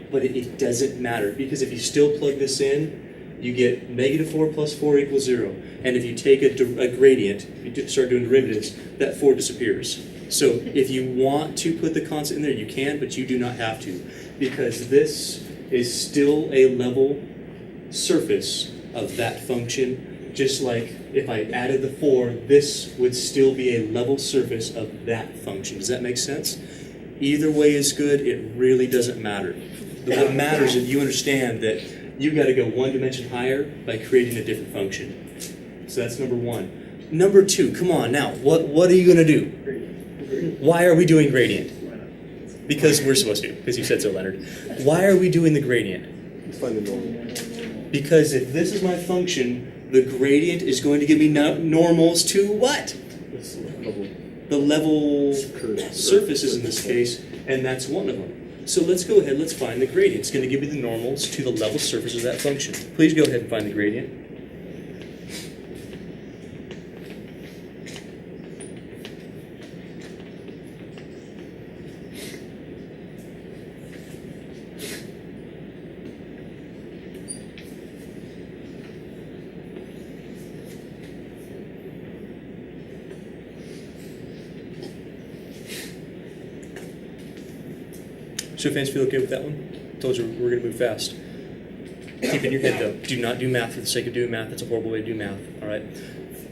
but it doesn't matter, because if you still plug this in, you get -4 plus 4 equals 0. And if you take a gradient, if you start doing derivatives, that 4 disappears. So if you want to put the constant in there, you can, but you do not have to, because this is still a level surface of that function. Just like if I added the 4, this would still be a level surface of that function. Does that make sense? Either way is good. It really doesn't matter. What matters is you understand that you got to go one dimension higher by creating a different function. So that's number 1. Number 2, come on now. What are you going to do? Why are we doing gradient? Because we're supposed to, because you said so, Leonard. Why are we doing the gradient? Let's find the normal. Because if this is my function, the gradient is going to give me normals to what? The level surfaces in this case, and that's one of them. So let's go ahead, let's find the gradient. It's going to give me the normals to the level surface of that function. Please go ahead and find the gradient. Show fans feel okay with that one? Told you we're going to move fast. Keep in your head though, do not do math for the sake of doing math. That's a horrible way to do math, all right?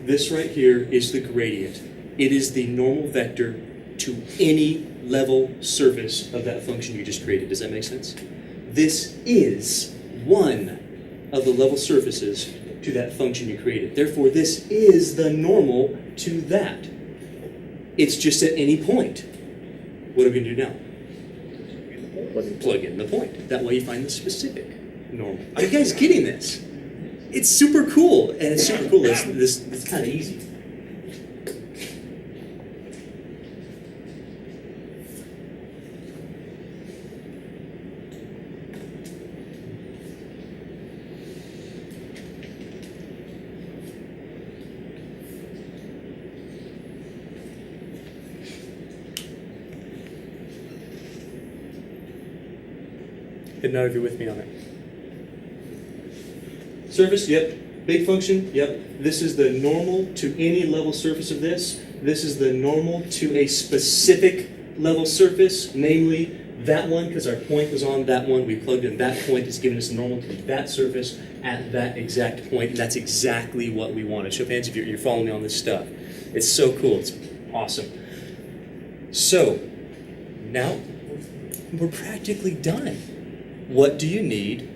This right here is the gradient. It is the normal vector to any level surface of that function you just created. Does that make sense? This is one of the level surfaces to that function you created. Therefore, this is the normal to that. It's just at any point. What are we going to do now? Plug in the point. That way you find the specific normal. Are you guys getting this? It's super cool, and it's super cool. It's kind of easy. Hit none if you're with me on it. Surface, yep. Big function, yep. This is the normal to any level surface of this. This is the normal to a specific level surface, namely that one, because our point was on that one. We plugged in that point. It's giving us a normal to that surface at that exact point, and that's exactly what we wanted. Show of hands if you're following me on this stuff. It's so cool. It's awesome. So, now we're practically done. What do you need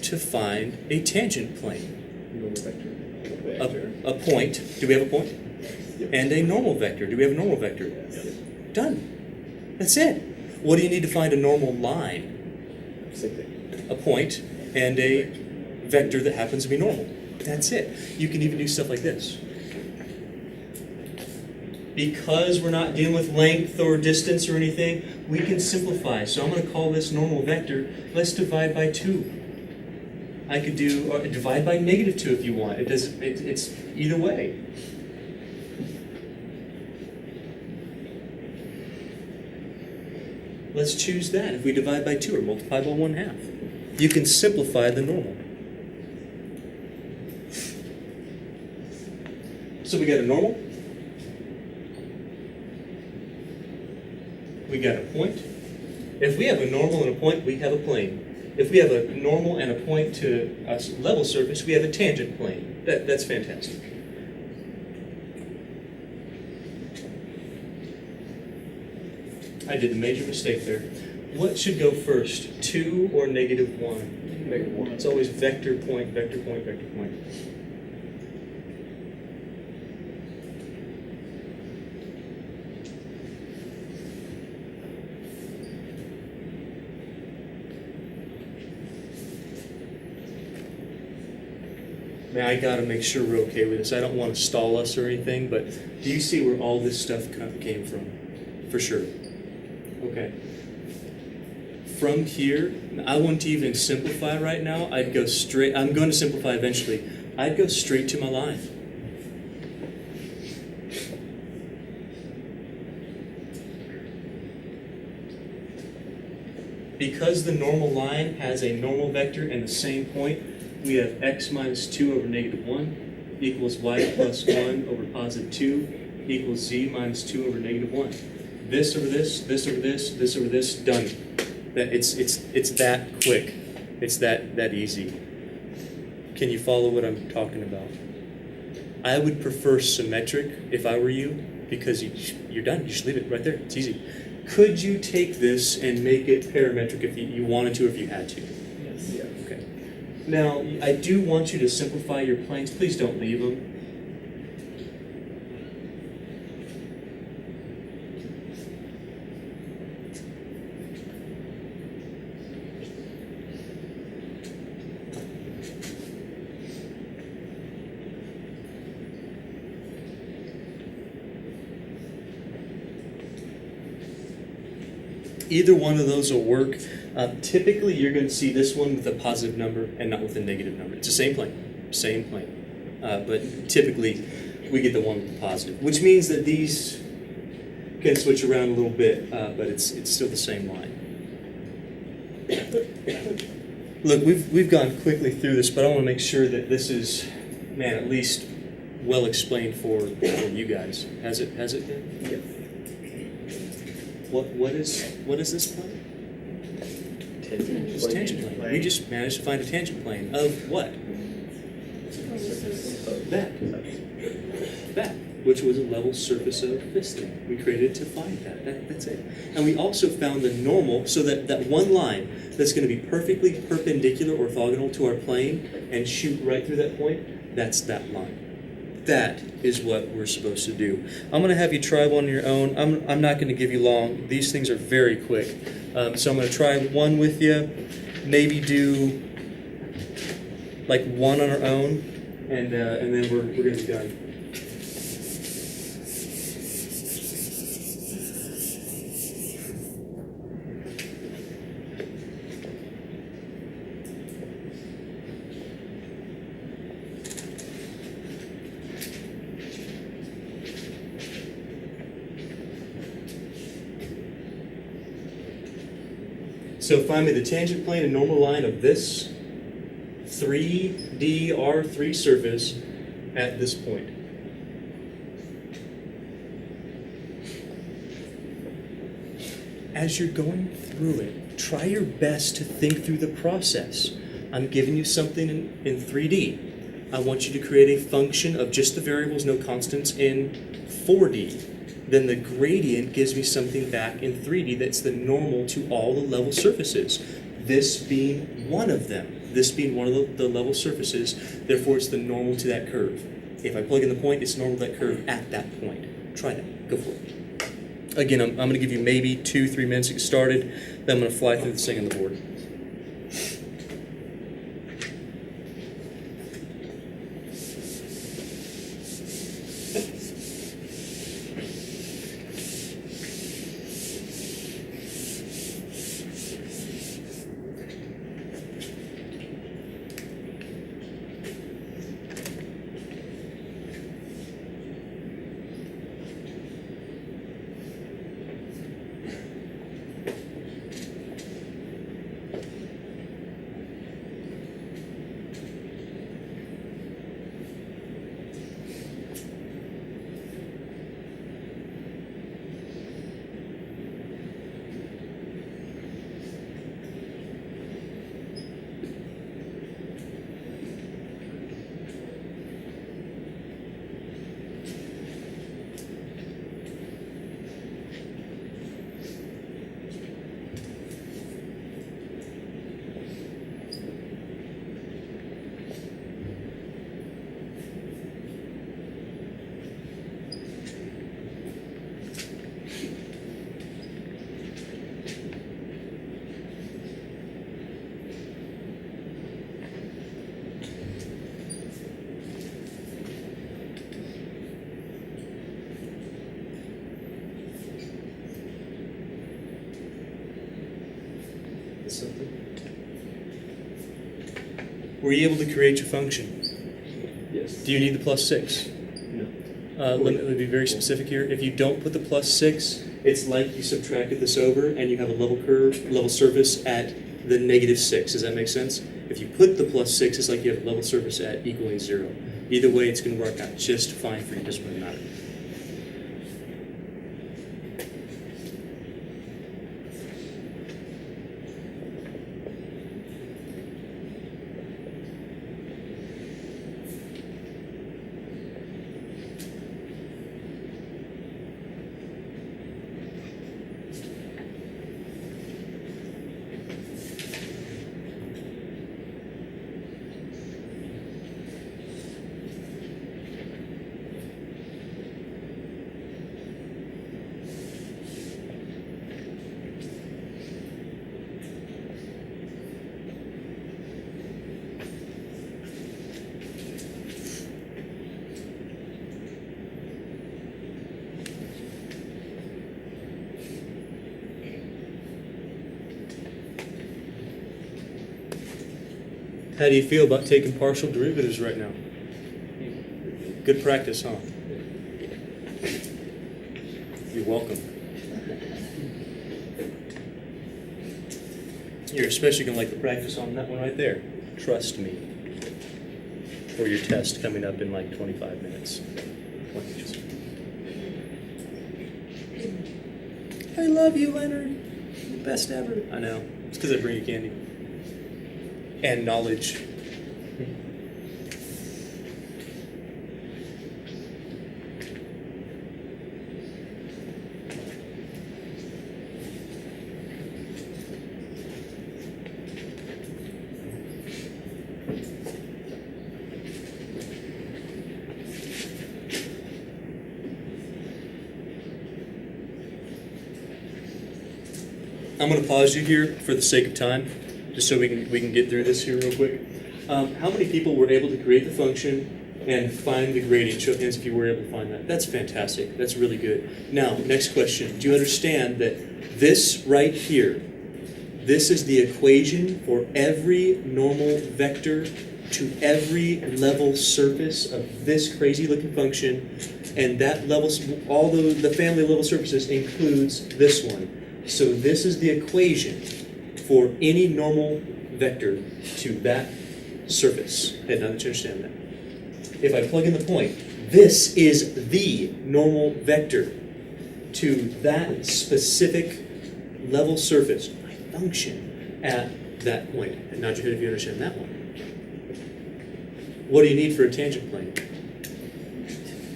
to find a tangent plane? Normal vector. A point. Do we have a point? Yep. And a normal vector. Do we have a normal vector? Yes. Done. That's it. What do you need to find a normal line? Same thing. A point and a vector that happens to be normal. That's it. You can even do stuff like this. Because we're not dealing with length or distance or anything, we can simplify. So I'm going to call this normal vector. Let's divide by 2. I could do, or divide by -2 if you want. It's either way. Let's choose that. If we divide by 2 or multiply by 1/2, you can simplify the normal. So we got a normal. We got a point. If we have a normal and a point, we have a plane. If we have a normal and a point to a level surface, we have a tangent plane. That's fantastic. I did a major mistake there. What should go first, 2 or -1? -1. It's always vector, point, vector, point, vector, point. Man, I gotta make sure we're okay with this. I don't want to stall us or anything, but do you see where all this stuff came from? For sure. Okay. From here, I wouldn't even simplify right now. I'd go straight. I'm going to simplify eventually. I'd go straight to my line. Because the normal line has a normal vector and the same point, we have x minus 2 over -1 equals y plus 1 over positive 2 equals z minus 2 over -1. This over this, this over this, this over this, done. It's that quick. It's that easy. Can you follow what I'm talking about? I would prefer symmetric if I were you, because you're done. You just leave it right there. It's easy. Could you take this and make it parametric if you wanted to, or if you had to? Yes. Yeah. Okay. Now, I do want you to simplify your planes. Please don't leave them. Either one of those will work. Typically, you're going to see this one with a positive number and not with a negative number. It's the same plane, same plane. But typically, we get the one with the positive, which means that these can switch around a little bit, but it's still the same line. Look, we've gone quickly through this, but I want to make sure that this is, man, at least well explained for you guys. Has it been? Yeah. What is this plane? It's a tangent plane. We just managed to find a tangent plane of what? That, which was a level surface of this thing. We created it to find that. That's it. And we also found the normal, so that one line that's going to be perfectly perpendicular orthogonal to our plane and shoot right through that point, that's that line. That is what we're supposed to do. I'm going to have you try one on your own. I'm not going to give you long. These things are very quick. So I'm going to try one with you. Maybe do like one on our own, and then we're going to be done. So find me the tangent plane and normal line of this 3D R3 surface at this point. As you're going through it, try your best to think through the process. I'm giving you something in 3D. I want you to create a function of just the variables, no constants, in 4D. Then the gradient gives me something back in 3D that's the normal to all the level surfaces. This being one of them. This being one of the level surfaces, therefore it's the normal to that curve. If I plug in the point, it's normal to that curve at that point. Try that. Go for it. Again, I'm going to give you maybe 2-3 minutes to get started. Then I'm going to fly through this thing on the board. Were you able to create your function? Yes. Do you need the +6? No. Let me be very specific here. If you don't put the +6, it's like you subtracted this over and you have a level surface at the -6. Does that make sense? If you put the +6, it's like you have a level surface at equaling 0. Either way, it's going to work out just fine for you. It doesn't really matter. How do you feel about taking partial derivatives right now? Good practice, huh? You're welcome. You're especially going to like the practice on that one right there. Trust me. For your test coming up in like 25 minutes. I love you, Leonard. You're the best ever. I know. It's because I bring you candy. And knowledge. I'm going to pause you here for the sake of time, just so we can get through this here real quick. How many people were able to create the function and find the gradient? Show of hands if you were able to find that. That's fantastic. That's really good. Now, next question. Do you understand that this right here, this is the equation for every normal vector to every level surface of this crazy looking function, and that level, all the family of level surfaces includes this one. So this is the equation for any normal vector to that surface. Okay, now that you understand that. If I plug in the point, this is the normal vector to that specific level surface, my function at that point. And nod your head if you understand that one. What do you need for a tangent plane?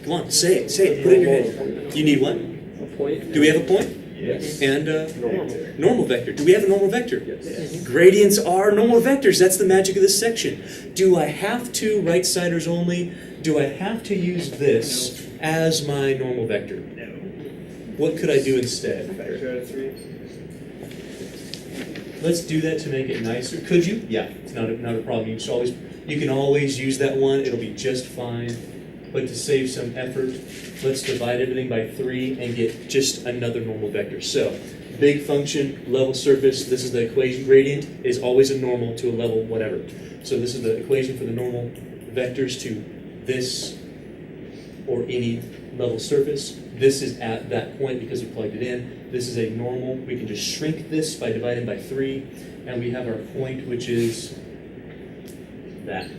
Come on, say it, put it in your head. You need what? A point. Do we have a point? Yes. And Normal. normal vector. Do we have a normal vector? Yes. Gradients are normal vectors. That's the magic of this section. Do I have to, right-siders only, do I have to use this as my normal vector? No. What could I do instead? Factor out of 3. Let's do that to make it nicer. Could you? Yeah, it's not a problem. You can always use that one. It'll be just fine. But to save some effort, let's divide everything by 3 and get just another normal vector. So, big function, level surface, this is the equation. Gradient is always a normal to a level whatever. So this is the equation for the normal vectors to this or any level surface. This is at that point because we plugged it in. This is a normal. We can just shrink this by dividing by 3, and we have our point, which is that.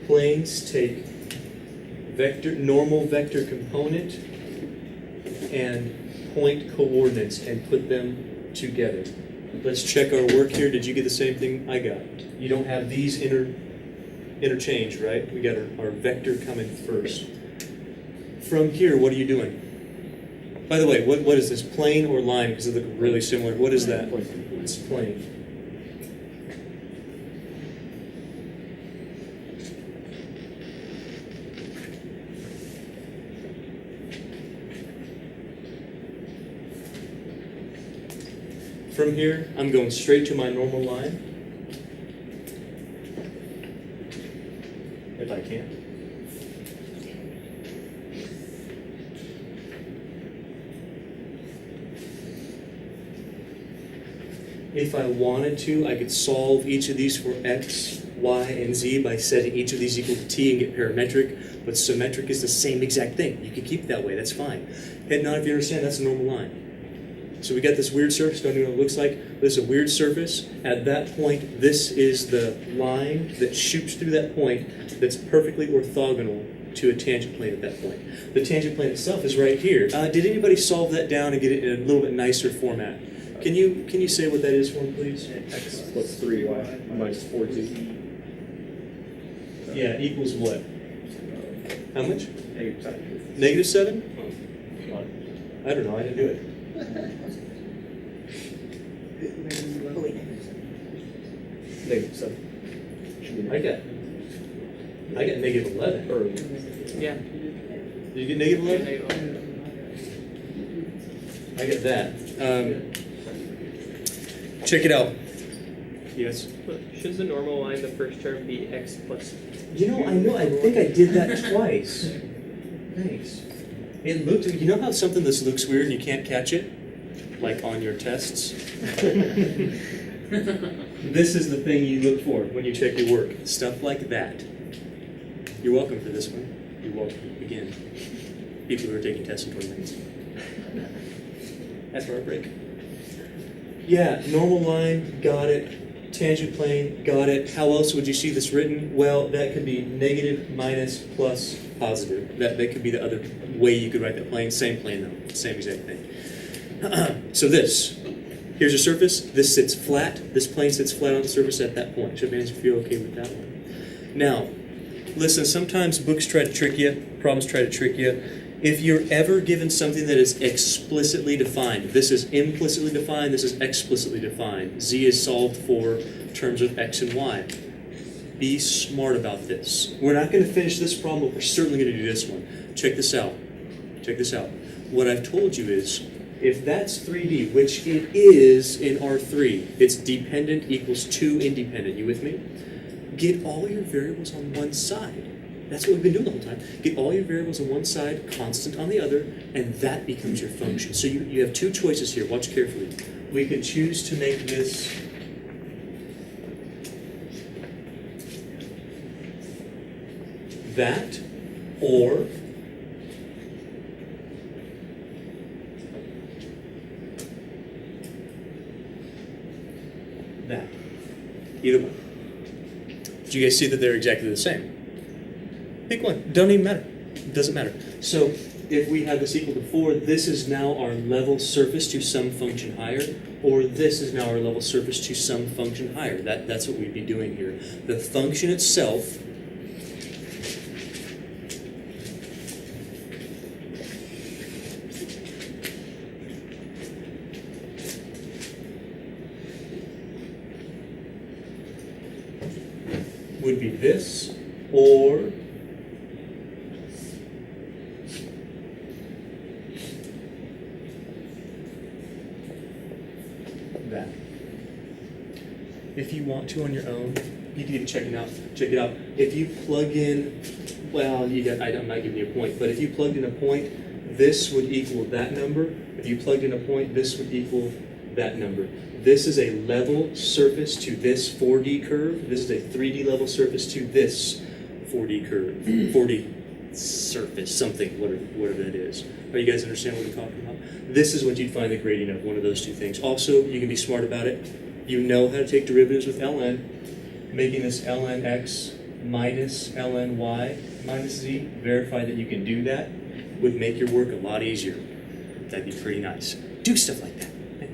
Planes take normal vector component and point coordinates and put them together. Let's check our work here. Did you get the same thing I got? You don't have these interchanged, right? We got our vector coming first. From here, what are you doing? By the way, what is this, plane or line? Because they look really similar. What is that? It's plane. From here, I'm going straight to my normal line. If I can. If I wanted to, I could solve each of these for x, y, and z by setting each of these equal to t and get parametric, but symmetric is the same exact thing. You can keep it that way, that's fine. Head nod if you understand, that's a normal line. So we got this weird surface, don't know what it looks like. This is a weird surface. At that point, this is the line that shoots through that point that's perfectly orthogonal to a tangent plane at that point. The tangent plane itself is right here. Did anybody solve that down and get it in a little bit nicer format? Can you say what that is for me, please? X plus 3, y minus 4z. Yeah, equals what? How much? Negative Negative 7? 7. I don't know, I didn't do it. Negative 7. Should be I got negative 11. Or Yeah. Did you get negative 11? I got that. Check it out. Yes. Shouldn't the normal line, the first term, be x plus? I think I did that twice. Thanks. It looked, you know how something this looks weird and you can't catch it? Like on your tests? This is the thing you look for when you check your work. Stuff like that. You're welcome for this one. You're welcome. Again, people who are taking tests in 20 minutes. That's for our break. Yeah, normal line, got it. Tangent plane, got it. How else would you see this written? Well, that could be negative, minus, plus, positive. That could be the other way you could write that plane. Same plane though, same exact thing. So here's a surface. This sits flat. This plane sits flat on the surface at that point. Should manage if you're okay with that one. Now, listen, sometimes books try to trick you, problems try to trick you, If you're ever given something that is explicitly defined, this is implicitly defined, this is explicitly defined. Z is solved for terms of x and y. Be smart about this. We're not going to finish this problem, but we're certainly going to do this one. Check this out. Check this out. What I've told you is, if that's 3D, which it is in R3, it's dependent equals 2 independent. You with me? Get all your variables on one side. That's what we've been doing the whole time. Get all your variables on one side, constant on the other, and that becomes your function. So you have two choices here. Watch carefully. We could choose to make this that, or that. Either one. Do you guys see that they're exactly the same? Pick one. Don't even matter. It doesn't matter. So if we have this equal to 4, this is now our level surface to some function higher, or this is now our level surface to some function higher. That's what we'd be doing here. The function itself would be this, or that. If you want to on your own, you can even check it out. Check it out. If you plug in, well, I'm not giving you a point, but if you plugged in a point, this would equal that number. If you plugged in a point, this would equal that number. This is a level surface to this 4D curve. This is a 3D level surface to this 4D curve. 4D surface, something, whatever that is. Are you guys understand what I'm talking about? This is what you'd find the gradient of one of those two things. Also, you can be smart about it. You know how to take derivatives with ln, making this ln x minus ln y minus z. Verify that you can do that would make your work a lot easier. That'd be pretty nice. Do stuff like that.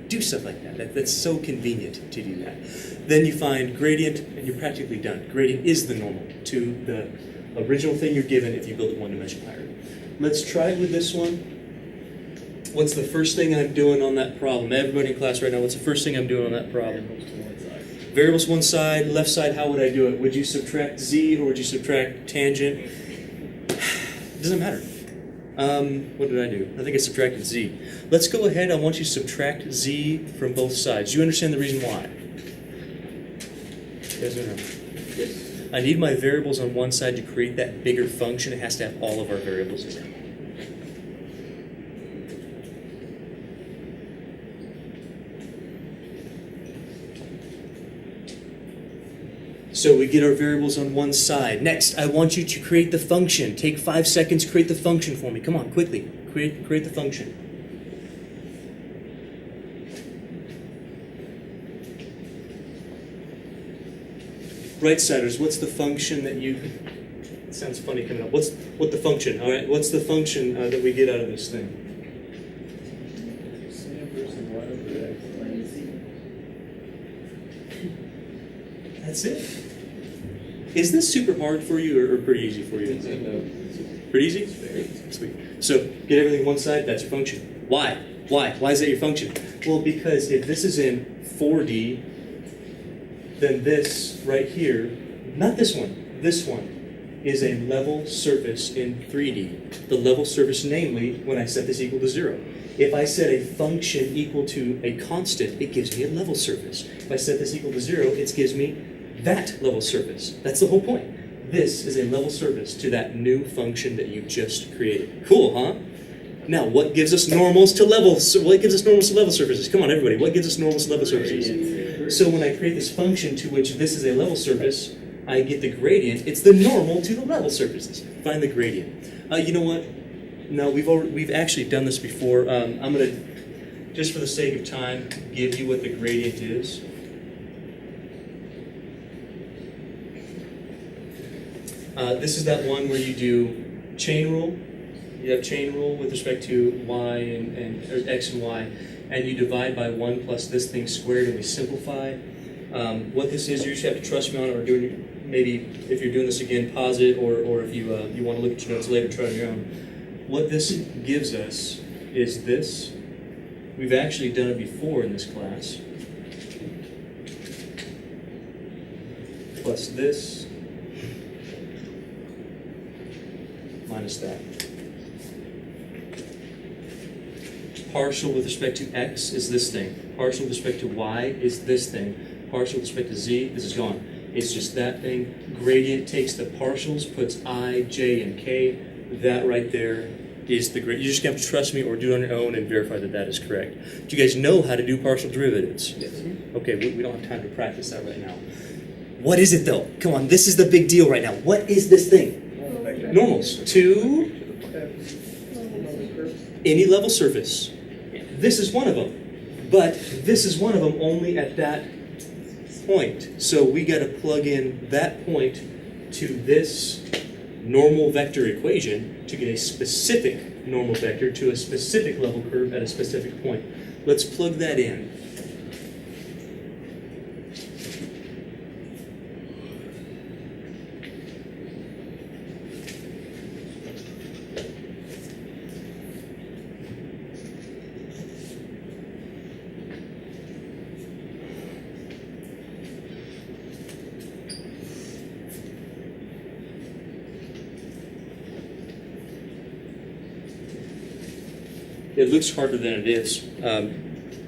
Do stuff like that. That's so convenient to do that. Then you find gradient, and you're practically done. Gradient is the normal to the original thing you're given if you build it one dimension higher. Let's try it with this one. What's the first thing I'm doing on that problem? Everybody in class right now, what's the first thing I'm doing on that problem? Variables to one side, left side, how would I do it? Would you subtract z or would you subtract tangent? It doesn't matter. What did I do? I think I subtracted z. Let's go ahead. I want you to subtract z from both sides. Do you understand the reason why? Yes or no? Yes. I need my variables on one side to create that bigger function. It has to have all of our variables in it. So we get our variables on one side. Next, I want you to create the function. Take 5 seconds, create the function for me. Come on, quickly. Create the function. Right-siders, what's the function that you... It sounds funny coming up. What's the function? All right, what's the function that we get out of this thing? That's it. Is this super hard for you or pretty easy for you? Pretty easy? Sweet. So get everything one side, that's your function. Why? Why? Why is that your function? Well, because if this is in 4D, then this right here, not this one, is a level surface in 3D. The level surface, namely, when I set this equal to 0. If I set a function equal to a constant, it gives me a level surface. If I set this equal to 0, it gives me that level surface. That's the whole point. This is a level surface to that new function that you just created. Cool, huh? Now, what gives us normals to levels? What gives us normals to level surfaces? Come on, everybody. What gives us normals to level surfaces? So when I create this function to which this is a level surface, I get the gradient. It's the normal to the level surfaces. Find the gradient. You know what? No, we've actually done this before. I'm going to, just for the sake of time, give you what the gradient is. This is that one where you do chain rule. You have chain rule with respect to y or x and y, and you divide by 1 plus this thing squared, and we simplify. What this is, you just have to trust me on it, or maybe if you're doing this again, pause it, or if you want to look at your notes later, try it on your own. what this gives us is this. We've actually done it before in this class. Plus this, minus that. Partial with respect to x is this thing. Partial with respect to y is this thing. Partial with respect to z, this is gone. It's just that thing. Gradient takes the partials, puts I, j, and k. That right there is the gradient. You just have to trust me or do it on your own and verify that that is correct. Do you guys know how to do partial derivatives? Yes. Okay, we don't have time to practice that right now. What is it though? Come on, this is the big deal right now. What is this thing? Normals to any level surface. This is one of them, but this is one of them only at that point. So we got to plug in that point to this normal vector equation to get a specific normal vector to a specific level curve at a specific point. Let's plug that in. It looks harder than it is.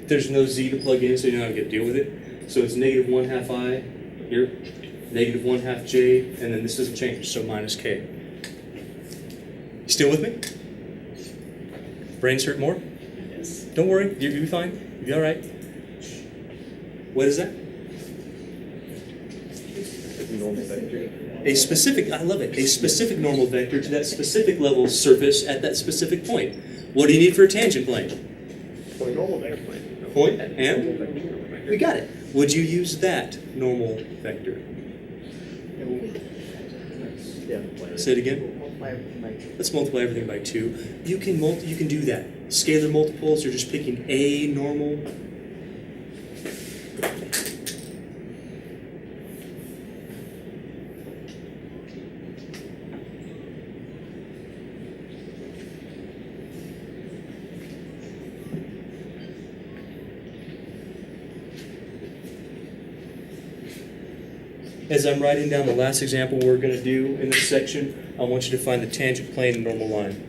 There's no z to plug in, so you know how to deal with it. So it's negative 1/2 I here, negative 1/2 j, and then this doesn't change, so minus k. You still with me? Brains hurt more? Yes. Don't worry, you'll be fine. You'll be all right. What is that? Normal vector. A specific, I love it, a specific normal vector to that specific level surface at that specific point. What do you need for a tangent plane? Point normal vector. Point and? We got it. Would you use that normal vector? Yeah. Say it again. Let's multiply everything by 2. You can do that. Scalar multiples, you're just picking a normal. As I'm writing down the last example we're going to do in this section, I want you to find the tangent plane and normal line.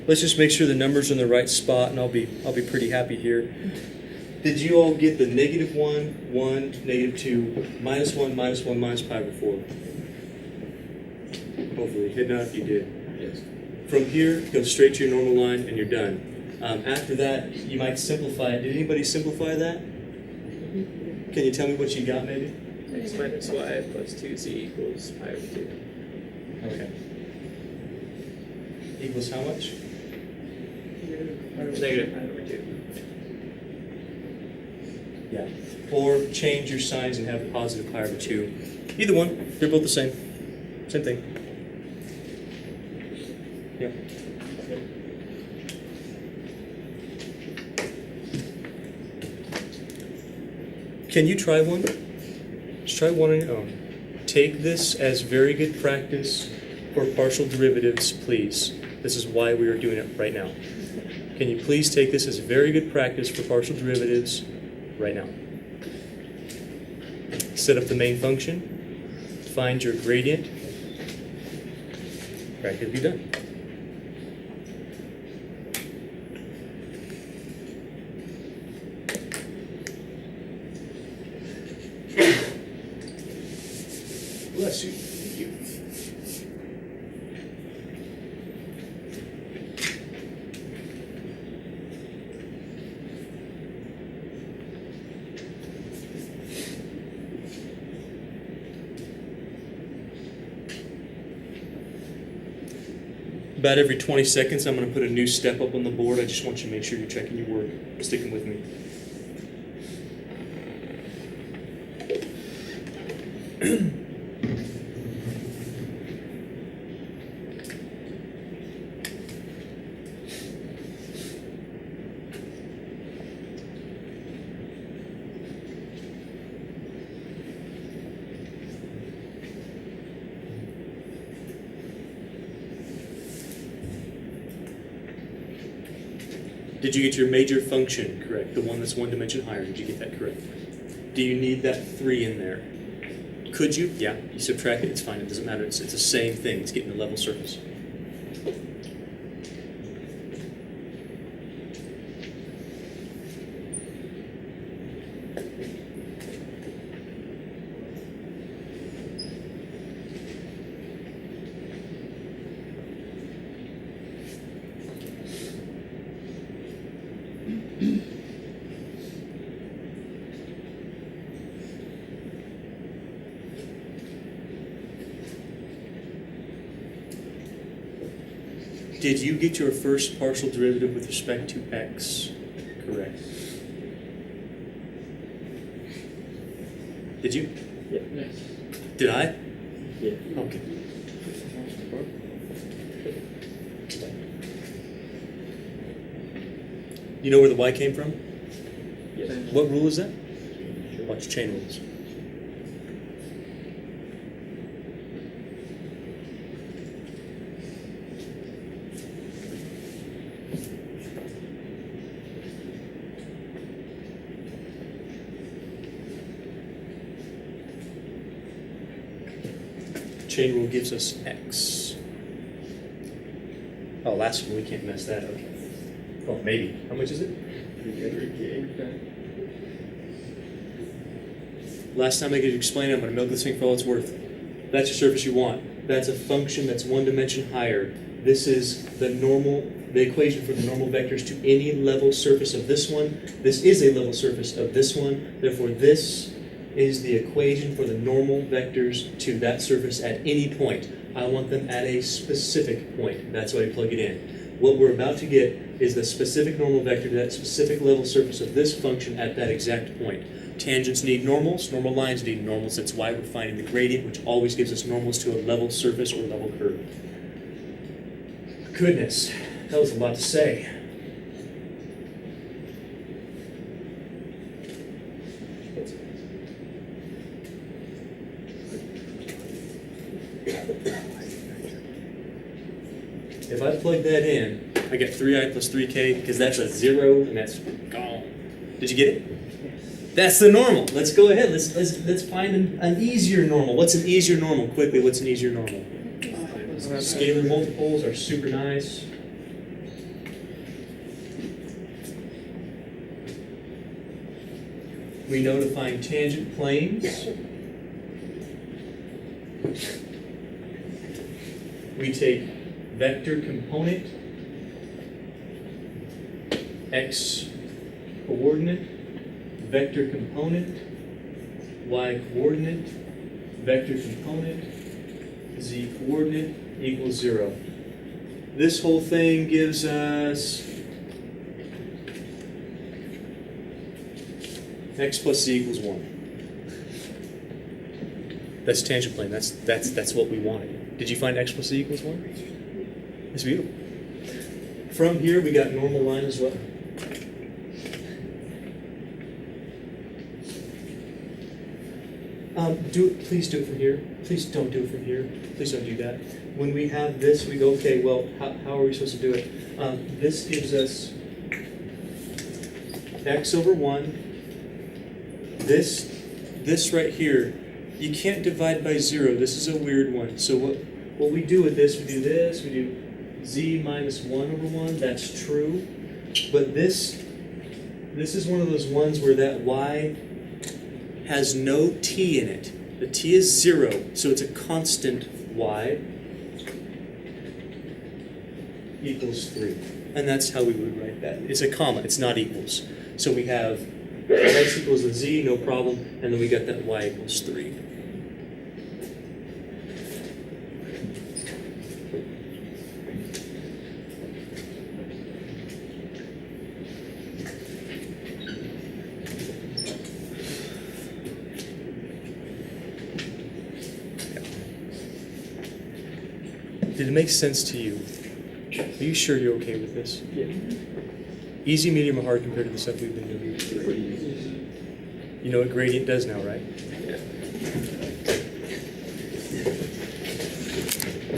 Let's just make sure the numbers are in the right spot, and I'll be pretty happy here. Did you all get the negative 1, 1, negative 2, minus 1, minus 1, minus pi over 4? Hopefully. If not, you did. Yes. From here, go straight to your normal line, and you're done. After that, you might simplify it. Did anybody simplify that? Can you tell me what you got, maybe? X minus y plus 2z equals pi over 2. Okay. Equals how much? You're Negative pi over 2. Yeah. Or change your signs and have positive pi over 2. Either one, they're both the same. Same thing. Yeah. Can you try one? Just try one on your own. Take this as very good practice for partial derivatives, please. This is why we are doing it right now. Can you please take this as very good practice for partial derivatives right now? Set up the main function, find your gradient, practice be done. Bless you. Thank you. About every 20 seconds, I'm going to put a new step up on the board. I just want you to make sure you're checking your work, sticking with me. Did you get your major function correct? The one that's one dimension higher, did you get that correct? Do you need that 3 in there? Could you? Yeah, you subtract it, it's fine, it doesn't matter. It's the same thing, it's getting the level surface. Did you get your first partial derivative with respect to x correct? Did you? Yeah. Did I? Yeah. Okay. You know where the y came from? Yes. What rule is that? Watch chain rules. Chain rule gives us x. Oh, last one, we can't mess that up. Oh, maybe. How much is it? Last time I could explain it, I'm going to milk this thing for all it's worth. That's your surface you want. That's a function that's one dimension higher. This is the equation for the normal vectors to any level surface of this one. This is a level surface of this one. Therefore, this is the equation for the normal vectors to that surface at any point. I want them at a specific point. That's why I plug it in. What we're about to get is the specific normal vector to that specific level surface of this function at that exact point. Tangents need normals, normal lines need normals. That's why we're finding the gradient, which always gives us normals to a level surface or level curve. Goodness, that was a lot to say. If I plug that in, I get 3i plus 3k because that's a 0 and that's gone. Did you get it? Yes. That's the normal. Let's go ahead. Let's find an easier normal. What's an easier normal? Quickly, what's an easier normal? Scalar multiples are super nice. We know to find tangent planes. We take vector component, x coordinate, vector component, y coordinate, vector component, z coordinate equals 0. This whole thing gives us x plus z equals 1. That's tangent plane. That's what we wanted. Did you find x plus z equals 1? It's beautiful. From here, we got normal line as well. Please do it from here. Please don't do it from here. Please don't do that. When we have this, we go, okay, well, how are we supposed to do it? This gives us x over 1. This right here, you can't divide by 0. This is a weird one. So what we do with this, we do z minus 1 over 1. That's true. But this is one of those ones where that y has no t in it. The t is 0, so it's a constant y equals 3. And that's how we would write that. It's a comma, it's not equals. So we have x equals a z, no problem, and then we got that y equals 3. Did it make sense to you? Are you sure you're okay with this? Yeah. Easy, medium, or hard compared to the stuff we've been doing? Pretty easy. You know what gradient does now, right?